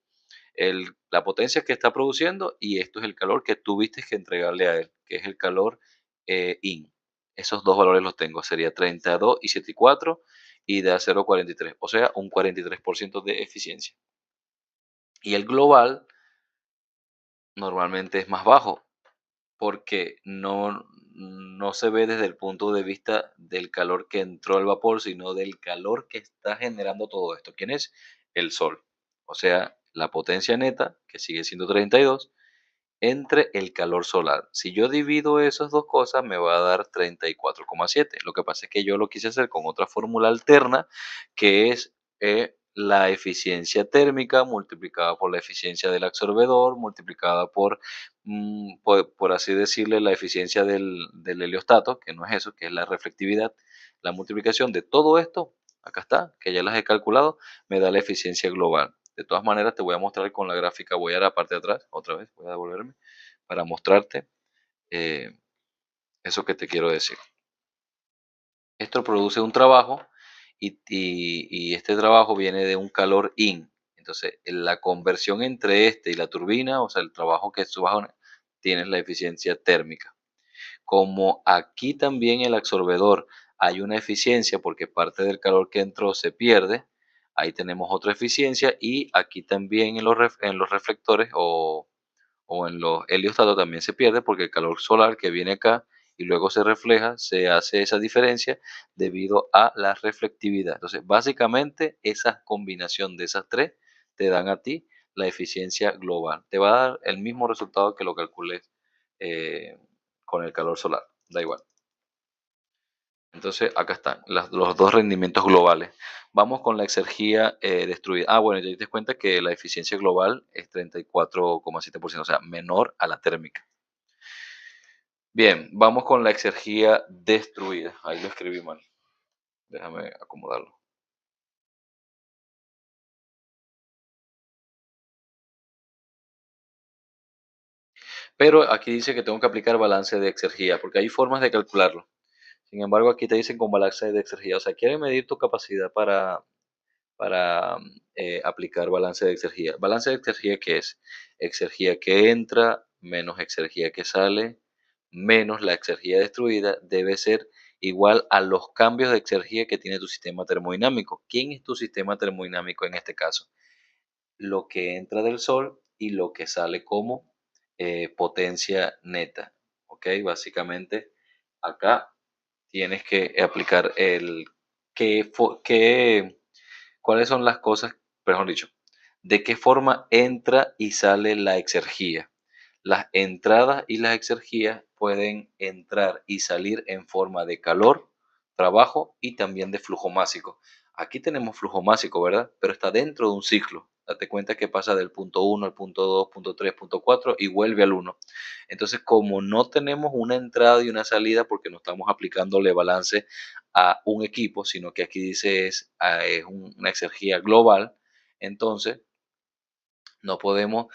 La potencia que está produciendo, y esto es el calor que tuviste que entregarle a él, que es el calor IN. Esos dos valores los tengo, sería 32 y 74 y da 0,43, o sea, un 43% de eficiencia. Y el global normalmente es más bajo porque no se ve desde el punto de vista del calor que entró al vapor, sino del calor que está generando todo esto. ¿Quién es? El sol. O sea, la potencia neta, que sigue siendo 32, entre el calor solar. Si yo divido esas dos cosas, me va a dar 34,7. Lo que pasa es que yo lo quise hacer con otra fórmula alterna, que es la eficiencia térmica multiplicada por la eficiencia del absorbedor, multiplicada por así decirle, la eficiencia del heliostato, que no es eso, que es la reflectividad. La multiplicación de todo esto, acá está, que ya las he calculado, me da la eficiencia global. De todas maneras, te voy a mostrar con la gráfica. Voy a la parte de atrás, otra vez, voy a devolverme para mostrarte eh, eso que te quiero decir. Esto produce un trabajo y este trabajo viene de un calor IN. Entonces, la conversión entre este y la turbina, o sea, el trabajo que tú tienes la eficiencia térmica. Como aquí también el absorbedor hay una eficiencia porque parte del calor que entró se pierde, ahí tenemos otra eficiencia, y aquí también en los reflectores o en los heliostatos también se pierde porque el calor solar que viene acá y luego se refleja, se hace esa diferencia debido a la reflectividad. Entonces, básicamente, esa combinación de esas tres te dan a ti la eficiencia global. Te va a dar el mismo resultado que lo calcules eh, con el calor solar, da igual. Entonces, acá están los dos rendimientos globales. Vamos con la exergía destruida. Bueno, ya te das cuenta que la eficiencia global es 34,7%, o sea, menor a la térmica. Bien, vamos con la exergía destruida. Ahí lo escribí mal. Déjame acomodarlo. Pero aquí dice que tengo que aplicar balance de exergía, porque hay formas de calcularlo. Sin embargo, aquí te dicen con balance de exergía. O sea, quieren medir tu capacidad para aplicar balance de exergía. ¿Balance de exergía qué es? Exergía que entra menos exergía que sale menos la exergía destruida debe ser igual a los cambios de exergía que tiene tu sistema termodinámico. ¿Quién es tu sistema termodinámico en este caso? Lo que entra del Sol y lo que sale como potencia neta. ¿Ok? Básicamente, acá tienes que aplicar el cuáles son las cosas, mejor dicho, de qué forma entra y sale la exergía. Las entradas y las exergías pueden entrar y salir en forma de calor, trabajo y también de flujo másico. Aquí tenemos flujo másico, ¿verdad? Pero está dentro de un ciclo. Date cuenta que pasa del punto 1 al punto 2, punto 3, punto 4 y vuelve al 1. Entonces, como no tenemos una entrada y una salida porque no estamos aplicándole balance a un equipo, sino que aquí dice es una exergía global, entonces no podemos,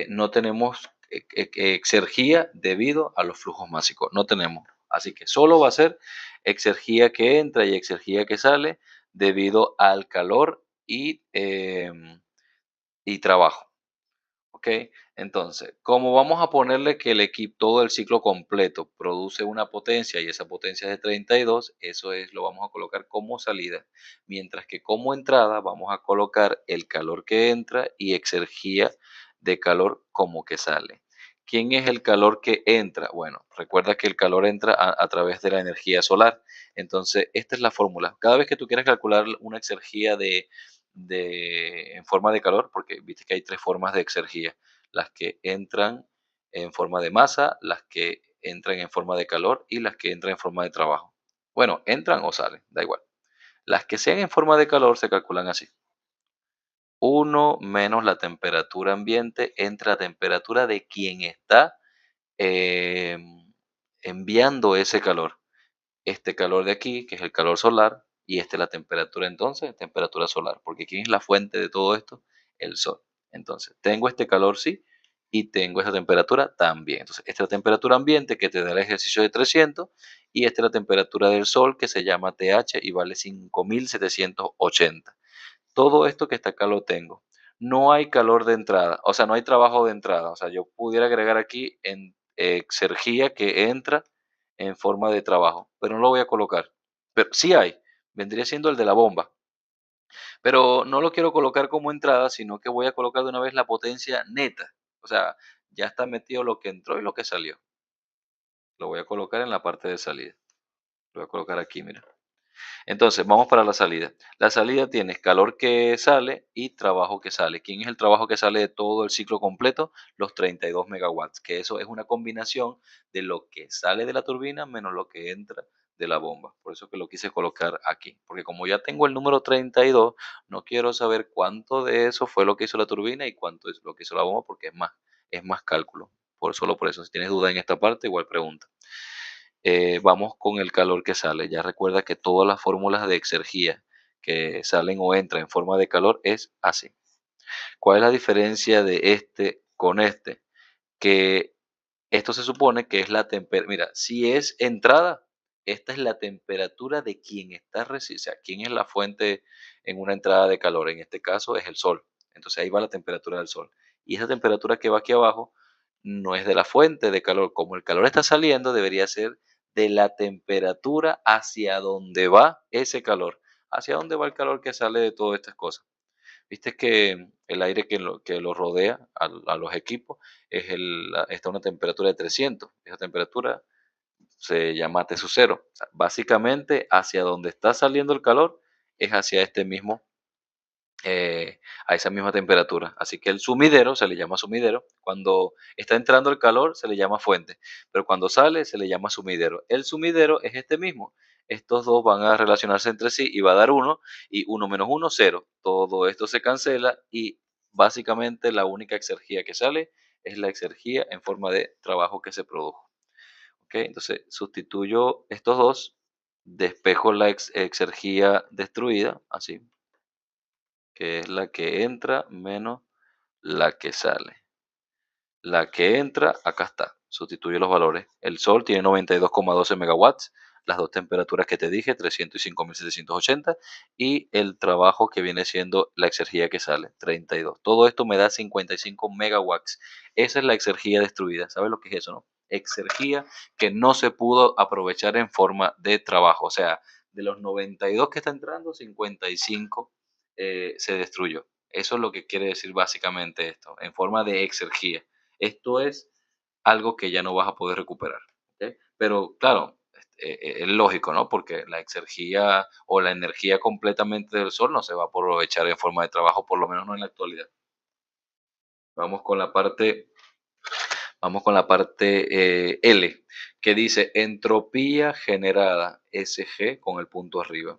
no tenemos exergía debido a los flujos másicos, no tenemos. Así que solo va a ser exergía que entra y exergía que sale debido al calor y trabajo. ¿Ok? Entonces, como vamos a ponerle que el equipo, todo el ciclo completo produce una potencia y esa potencia es de 32, eso es, lo vamos a colocar como salida, mientras que como entrada vamos a colocar el calor que entra y exergía de calor como que sale. ¿Quién es el calor que entra? Bueno, recuerda que el calor entra a través de la energía solar. Entonces, esta es la fórmula. Cada vez que tú quieras calcular una exergía en forma de calor, porque viste que hay tres formas de exergía, las que entran en forma de masa, las que entran en forma de calor y las que entran en forma de trabajo. Bueno, entran o salen, da igual. Las que sean en forma de calor se calculan así. 1 menos la temperatura ambiente entre la temperatura de quien está eh, enviando ese calor. Este calor de aquí, que es el calor solar, y esta es la temperatura entonces, temperatura solar, porque ¿quién es la fuente de todo esto? El sol. Entonces, tengo este calor sí, y tengo esta temperatura también. Entonces, esta es la temperatura ambiente que te da el ejercicio de 300, y esta es la temperatura del sol que se llama TH y vale 5780. Todo esto que está acá lo tengo. No hay calor de entrada, o sea, no hay trabajo de entrada. O sea, yo pudiera agregar aquí en exergía que entra en forma de trabajo, pero no lo voy a colocar. Pero sí hay, vendría siendo el de la bomba, pero no lo quiero colocar como entrada, sino que voy a colocar de una vez la potencia neta. O sea, ya está metido lo que entró y lo que salió. Lo voy a colocar en la parte de salida. Lo voy a colocar aquí, mira. Entonces, vamos para la salida. La salida tienes calor que sale y trabajo que sale. ¿Quién es el trabajo que sale de todo el ciclo completo? Los 32 megawatts, que eso es una combinación de lo que sale de la turbina menos lo que entra de la bomba. Por eso que lo quise colocar aquí, porque como ya tengo el número 32, no quiero saber cuánto de eso fue lo que hizo la turbina y cuánto es lo que hizo la bomba, porque es más cálculo. Solo por eso, si tienes duda en esta parte, igual pregunta. Vamos con el calor que sale. Ya recuerda que todas las fórmulas de exergía que salen o entran en forma de calor es así. ¿Cuál es la diferencia de este con este? Que esto se supone que es la temperatura. Mira, si es entrada, esta es la temperatura de quien está recibiendo, o sea, quién es la fuente en una entrada de calor. En este caso es el sol. Entonces ahí va la temperatura del sol. Y esa temperatura que va aquí abajo no es de la fuente de calor. Como el calor está saliendo, debería ser de la temperatura hacia donde va ese calor. Hacia dónde va el calor que sale de todas estas cosas. Viste que el aire que lo rodea a los equipos está a una temperatura de 300. Esa temperatura se llama T sub cero. O sea, básicamente, hacia donde está saliendo el calor es hacia este mismo a esa misma temperatura. Así que el sumidero se le llama sumidero. Cuando está entrando el calor se le llama fuente, pero cuando sale se le llama sumidero. El sumidero es este mismo. Estos dos van a relacionarse entre sí y va a dar 1 y 1 menos 1, 0. Todo esto se cancela y básicamente la única exergía que sale es la exergía en forma de trabajo que se produjo. ¿Ok? Entonces sustituyo estos dos, despejo la exergía destruida, así, que es la que entra menos la que sale. La que entra, acá está, sustituye los valores. El Sol tiene 92,12 megawatts, las dos temperaturas que te dije, 300 y 5780, y el trabajo que viene siendo la exergía que sale, 32. Todo esto me da 55 megawatts. Esa es la exergía destruida. ¿Sabes lo que es eso, no? exergía que no se pudo aprovechar en forma de trabajo. O sea, de los 92 que está entrando, 55 se destruyó. Eso es lo que quiere decir básicamente esto, en forma de exergía. Esto es algo que ya no vas a poder recuperar. ¿Ok? Pero claro, es lógico, ¿no? Porque la exergía o la energía completamente del sol no se va a aprovechar en forma de trabajo, por lo menos no en la actualidad. Vamos con la parte, vamos con la parte L, que dice entropía generada, SG con el punto arriba.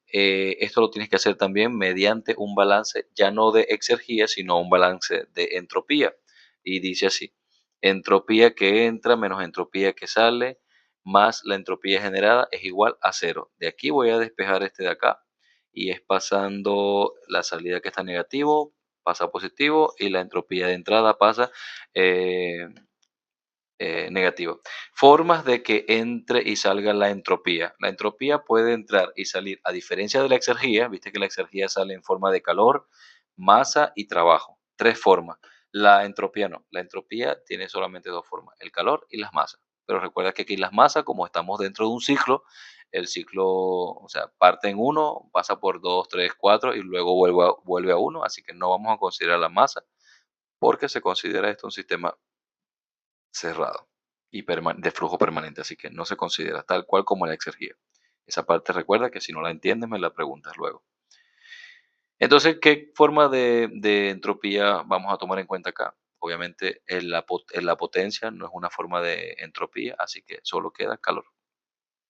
Esto lo tienes que hacer también mediante un balance ya no de exergía, sino un balance de entropía. Y dice así, entropía que entra menos entropía que sale más la entropía generada es igual a cero. De aquí voy a despejar este de acá y es pasando la salida que está negativo, pasa a positivo y la entropía de entrada pasa eh, negativo. Formas de que entre y salga la entropía. La entropía puede entrar y salir, a diferencia de la exergía, viste que la exergía sale en forma de calor, masa y trabajo. Tres formas. La entropía no. La entropía tiene solamente dos formas, el calor y las masas. Pero recuerda que aquí las masas, como estamos dentro de un ciclo, el ciclo, o sea, parte en uno, pasa por dos, tres, cuatro y luego vuelve a uno, así que no vamos a considerar la masa porque se considera esto un sistema cerrado y de flujo permanente, así que no se considera tal cual como la exergía. Esa parte recuerda que si no la entiendes me la preguntas luego. Entonces, ¿qué forma de entropía vamos a tomar en cuenta acá? Obviamente la potencia no es una forma de entropía, así que solo queda calor.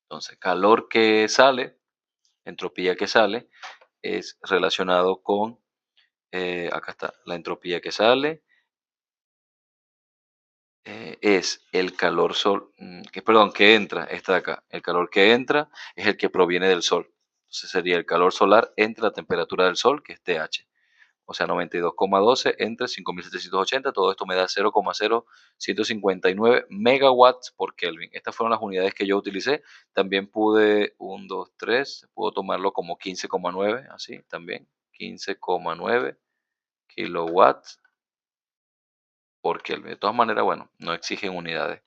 Entonces, calor que sale, entropía que sale, es relacionado con, acá está, la entropía que sale es el calor sol, perdón, que entra, está acá. El calor que entra es el que proviene del sol. Entonces sería el calor solar entre la temperatura del sol, que es TH. O sea, 92,12 entre 5780. Todo esto me da 0,0159 megawatts por Kelvin. Estas fueron las unidades que yo utilicé. También pude, 1, 2, 3, puedo tomarlo como 15,9, así también. 15,9 kilowatts por Kelvin. De todas maneras, bueno, no exigen unidades.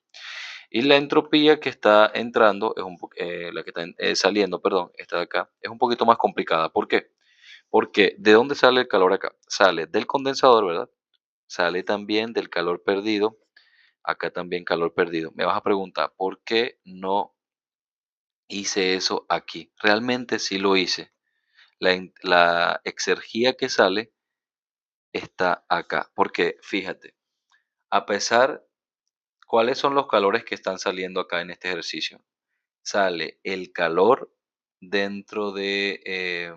Y la entropía que está entrando, la que está saliendo, perdón, esta de acá, es un poquito más complicada. ¿Por qué? Porque ¿de dónde sale el calor acá? Sale del condensador, ¿verdad? Sale también del calor perdido. Acá también calor perdido. Me vas a preguntar, ¿por qué no hice eso aquí? Realmente sí lo hice. La exergía que sale está acá. Porque fíjate, a pesar, ¿cuáles son los calores que están saliendo acá en este ejercicio? Sale el calor dentro del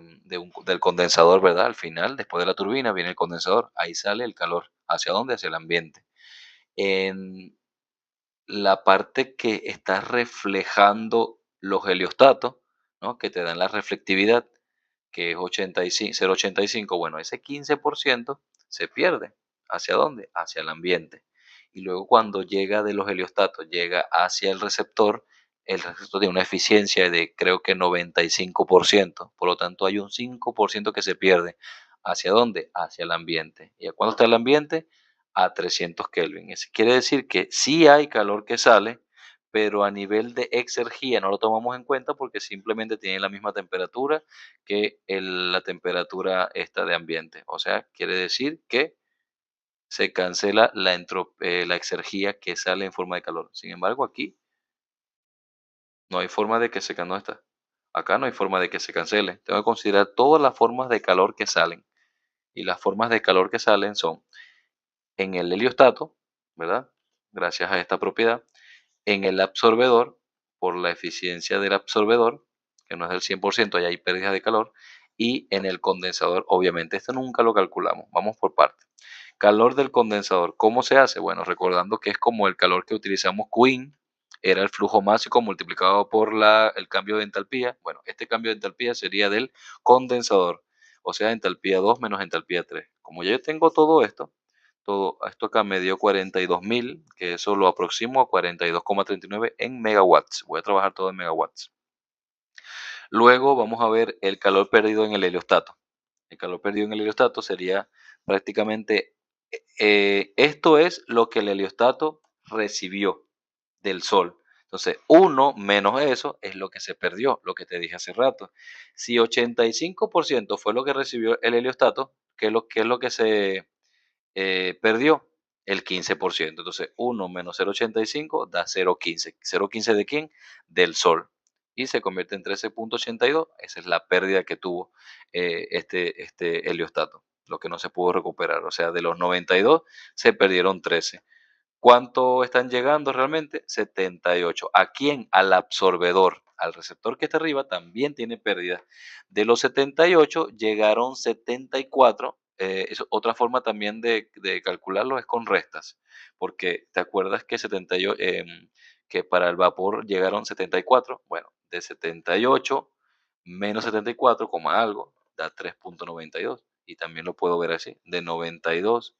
condensador, ¿verdad? Al final, después de la turbina, viene el condensador. Ahí sale el calor. ¿Hacia dónde? Hacia el ambiente. En la parte que está reflejando los heliostatos, ¿no? Que te dan la reflectividad, que es 85, 0,85, bueno, ese 15% se pierde. ¿Hacia dónde? Hacia el ambiente. Y luego cuando llega de los heliostatos, llega hacia el receptor tiene una eficiencia de creo que 95%, por lo tanto hay un 5% que se pierde. ¿Hacia dónde? Hacia el ambiente. ¿Y a cuándo está el ambiente? A 300 Kelvin. Eso quiere decir que sí hay calor que sale, pero a nivel de exergía no lo tomamos en cuenta porque simplemente tiene la misma temperatura que la temperatura esta de ambiente. O sea, quiere decir que se cancela la exergía que sale en forma de calor. Sin embargo, aquí no hay forma de que no está. Acá no hay forma de que se cancele. Tengo que considerar todas las formas de calor que salen. Y las formas de calor que salen son en el heliostato, ¿verdad? Gracias a esta propiedad. En el absorbedor, por la eficiencia del absorbedor, que no es del 100%, allá hay pérdida de calor, y en el condensador, obviamente, esto nunca lo calculamos, vamos por partes. Calor del condensador, ¿cómo se hace? Bueno, recordando que es como el calor que utilizamos Queen, era el flujo máximo multiplicado por el cambio de entalpía. Bueno, este cambio de entalpía sería del condensador, o sea, entalpía 2 menos entalpía 3. Como ya yo tengo todo esto acá me dio 42.000, que eso lo aproximo a 42,39 en megawatts. Voy a trabajar todo en megawatts. Luego vamos a ver el calor perdido en el heliostato. El calor perdido en el heliostato sería prácticamente, esto es lo que el heliostato recibió. del Sol. Entonces, 1 menos eso es lo que se perdió, lo que te dije hace rato. Si 85% fue lo que recibió el heliostato, qué es lo que se perdió? El 15%. Entonces, 1 menos 0,85 da 0,15. ¿0,15 de quién? Del Sol. Y se convierte en 13,82. Esa es la pérdida que tuvo este heliostato, lo que no se pudo recuperar. O sea, de los 92 se perdieron 13. ¿Cuánto están llegando realmente? 78. ¿A quién? Al absorbedor. Al receptor que está arriba también tiene pérdida. De los 78 llegaron 74. Otra forma también de calcularlo es con restas, porque te acuerdas que 78, que para el vapor llegaron 74. Bueno, de 78 menos 74, coma algo, da 3,92. Y también lo puedo ver así, de 92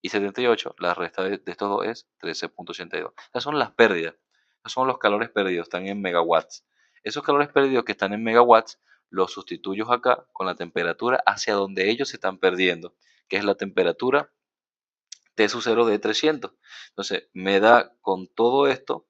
y 78, la resta de estos dos es 13,82. Esas son las pérdidas. Esos son los calores perdidos, están en megawatts. Esos calores perdidos que están en megawatts, los sustituyo acá con la temperatura hacia donde ellos se están perdiendo, que es la temperatura T sub 0 de 300. Entonces, me da con todo esto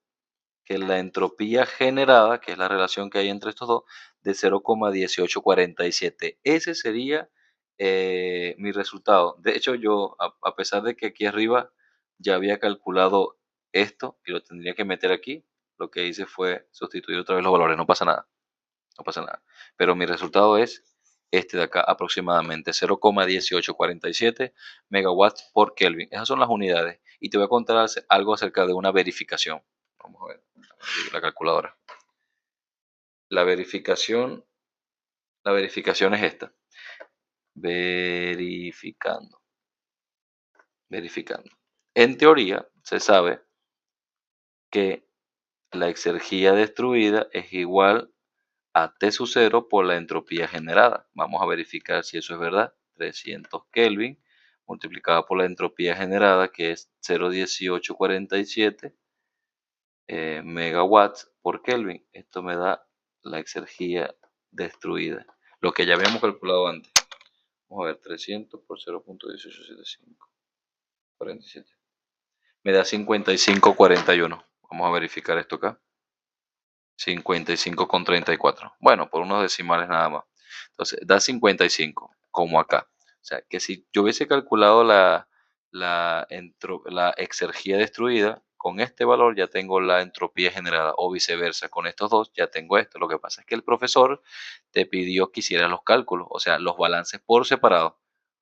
que la entropía generada, que es la relación que hay entre estos dos, de 0,1847. Ese sería mi resultado. De hecho, yo, a pesar de que aquí arriba ya había calculado esto y lo tendría que meter aquí, lo que hice fue sustituir otra vez los valores. No pasa nada, no pasa nada. Pero mi resultado es este de acá, aproximadamente 0,1847 megawatts por Kelvin. Esas son las unidades. Y te voy a contar algo acerca de una verificación. Vamos a ver la calculadora. La verificación, la verificación es esta. Verificando. Verificando. En teoría, se sabe que la exergía destruida es igual a T sub 0 por la entropía generada. Vamos a verificar si eso es verdad. 300 Kelvin multiplicado por la entropía generada, que es 0,1847 megawatts por Kelvin. Esto me da la exergía destruida, lo que ya habíamos calculado antes. Vamos a ver, 300 por 0,1875, 47. Me da 55,41. Vamos a verificar esto acá. 55,34. Bueno, por unos decimales nada más. Entonces, da 55, como acá. O sea, que si yo hubiese calculado la exergía destruida, con este valor ya tengo la entropía generada, o viceversa, con estos dos ya tengo esto. Lo que pasa es que el profesor te pidió que hicieras los cálculos, o sea, los balances por separado,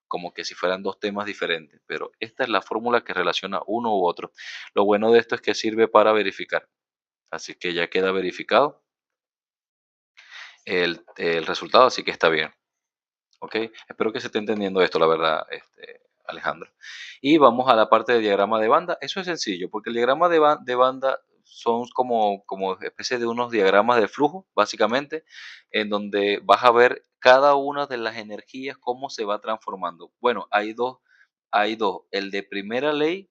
como que si fueran dos temas diferentes, pero esta es la fórmula que relaciona uno u otro. Lo bueno de esto es que sirve para verificar. Así que ya queda verificado el resultado, así que está bien. ¿Ok? Espero que se esté entendiendo esto, la verdad, Alejandro. Y vamos a la parte de diagrama de banda. Eso es sencillo, porque el diagrama de banda son como especie de unos diagramas de flujo, básicamente, en donde vas a ver cada una de las energías, cómo se va transformando. Bueno, hay dos, el de primera ley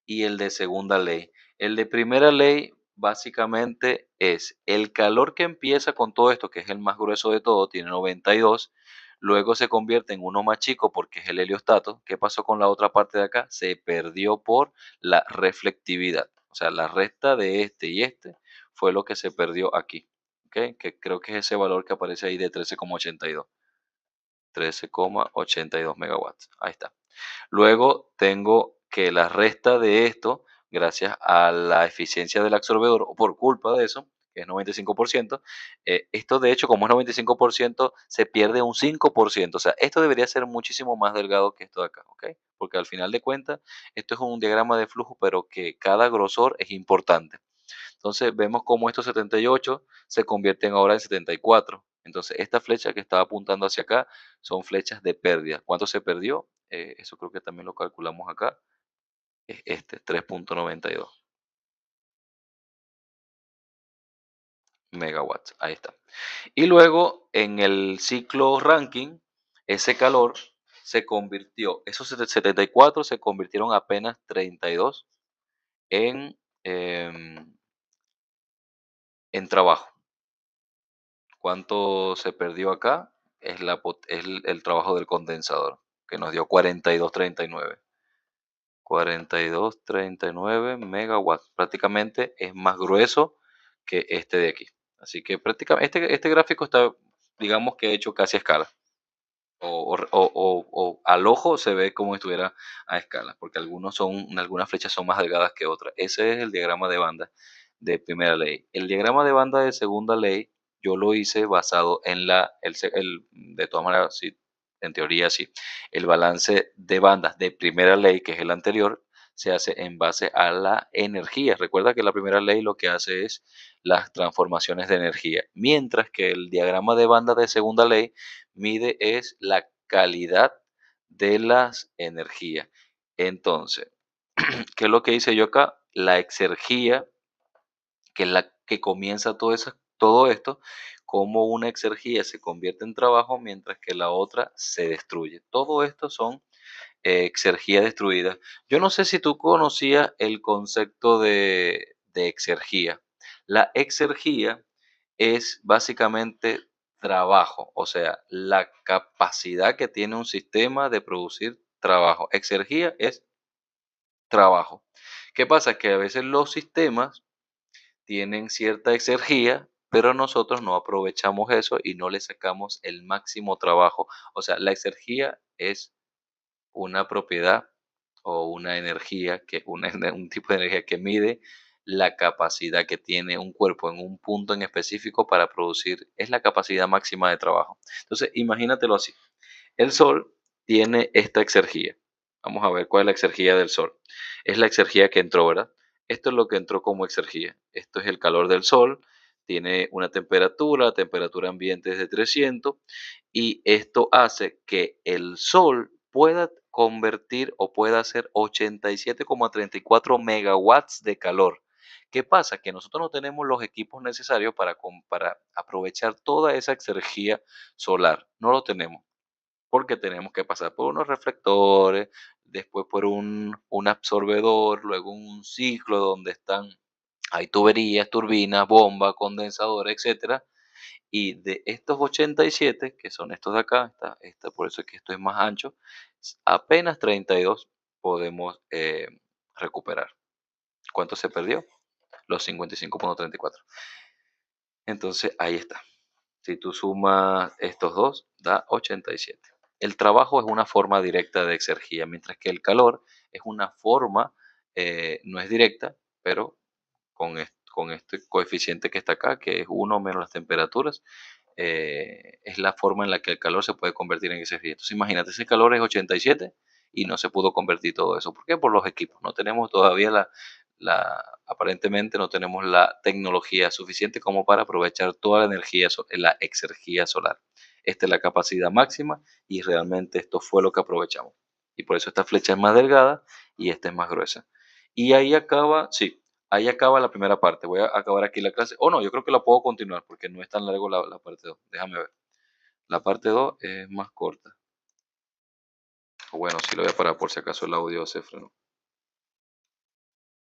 y el de segunda ley. El de primera ley básicamente es el calor que empieza con todo esto, que es el más grueso de todo, tiene 92, luego se convierte en uno más chico porque es el heliostato. ¿Qué pasó con la otra parte de acá? Se perdió por la reflectividad. O sea, la resta de este y este fue lo que se perdió aquí. ¿Ok? Que creo que es ese valor que aparece ahí de 13,82. 13,82 megawatts. Ahí está. Luego tengo que la resta de esto, gracias a la eficiencia del absorbedor, o por culpa de eso, que es 95%, esto de hecho, como es 95%, se pierde un 5%. O sea, esto debería ser muchísimo más delgado que esto de acá, ¿ok? Porque al final de cuentas, esto es un diagrama de flujo, pero que cada grosor es importante. Entonces vemos cómo estos 78 se convierten ahora en 74. Entonces esta flecha que estaba apuntando hacia acá son flechas de pérdida. ¿Cuánto se perdió? Eso creo que también lo calculamos acá. Es este, 3,92 megawatts. Ahí está. Y luego en el ciclo ranking, ese calor se convirtió, esos 74 se convirtieron apenas 32 en, en trabajo. ¿Cuánto se perdió acá? Es el trabajo del condensador, que nos dio 42,39. 4239 megawatts. Prácticamente es más grueso que este de aquí. Así que prácticamente este gráfico está, digamos que hecho casi a escala. O al ojo se ve como si estuviera a escala, porque algunas flechas son más delgadas que otras. Ese es el diagrama de banda de primera ley. El diagrama de banda de segunda ley, yo lo hice basado en de todas maneras, sí, en teoría sí, el balance de bandas de primera ley, que es el anterior, se hace en base a la energía. Recuerda que la primera ley lo que hace es las transformaciones de energía, mientras que el diagrama de banda de segunda ley mide es la calidad de las energías. Entonces, ¿qué es lo que hice yo acá? La exergía, que es la que comienza todo esto, como una exergía se convierte en trabajo mientras que la otra se destruye. Todo esto son exergía destruida. Yo no sé si tú conocías el concepto de exergía. La exergía es básicamente trabajo, o sea, la capacidad que tiene un sistema de producir trabajo. Exergía es trabajo. ¿Qué pasa? Que a veces los sistemas tienen cierta exergía, pero nosotros no aprovechamos eso y no le sacamos el máximo trabajo. O sea, la exergía es una propiedad o una energía, un tipo de energía que mide la capacidad que tiene un cuerpo en un punto en específico para producir, es la capacidad máxima de trabajo. Entonces, imagínatelo así. El Sol tiene esta exergía. Vamos a ver cuál es la exergía del Sol. Es la exergía que entró, ¿verdad? Esto es lo que entró como exergía. Esto es el calor del Sol. Tiene una temperatura, la temperatura ambiente es de 300 y esto hace que el Sol pueda convertir o pueda hacer 87,34 megawatts de calor. ¿Qué pasa? Que nosotros no tenemos los equipos necesarios para aprovechar toda esa exergía solar. No lo tenemos porque tenemos que pasar por unos reflectores, después por un absorbedor, luego un ciclo donde hay tuberías, turbinas, bombas, condensadores, etcétera. Y de estos 87, que son estos de acá, por eso es que esto es más ancho, apenas 32 podemos recuperar. ¿Cuánto se perdió? Los 55,34. Entonces ahí está. Si tú sumas estos dos, da 87. El trabajo es una forma directa de exergía, mientras que el calor es una forma, no es directa, pero con este coeficiente que está acá, que es 1 menos las temperaturas, es la forma en la que el calor se puede convertir en exergía. Entonces imagínate, ese calor es 87 y no se pudo convertir todo eso. ¿Por qué? Por los equipos. No tenemos todavía aparentemente no tenemos la tecnología suficiente como para aprovechar toda la energía, la exergía solar. Esta es la capacidad máxima y realmente esto fue lo que aprovechamos. Y por eso esta flecha es más delgada y esta es más gruesa. Y ahí acaba, sí, ahí acaba la primera parte. Voy a acabar aquí la clase. O no, yo creo que la puedo continuar porque no es tan largo la parte 2. Déjame ver. La parte 2 es más corta. O bueno, sí lo voy a parar por si acaso el audio se frenó.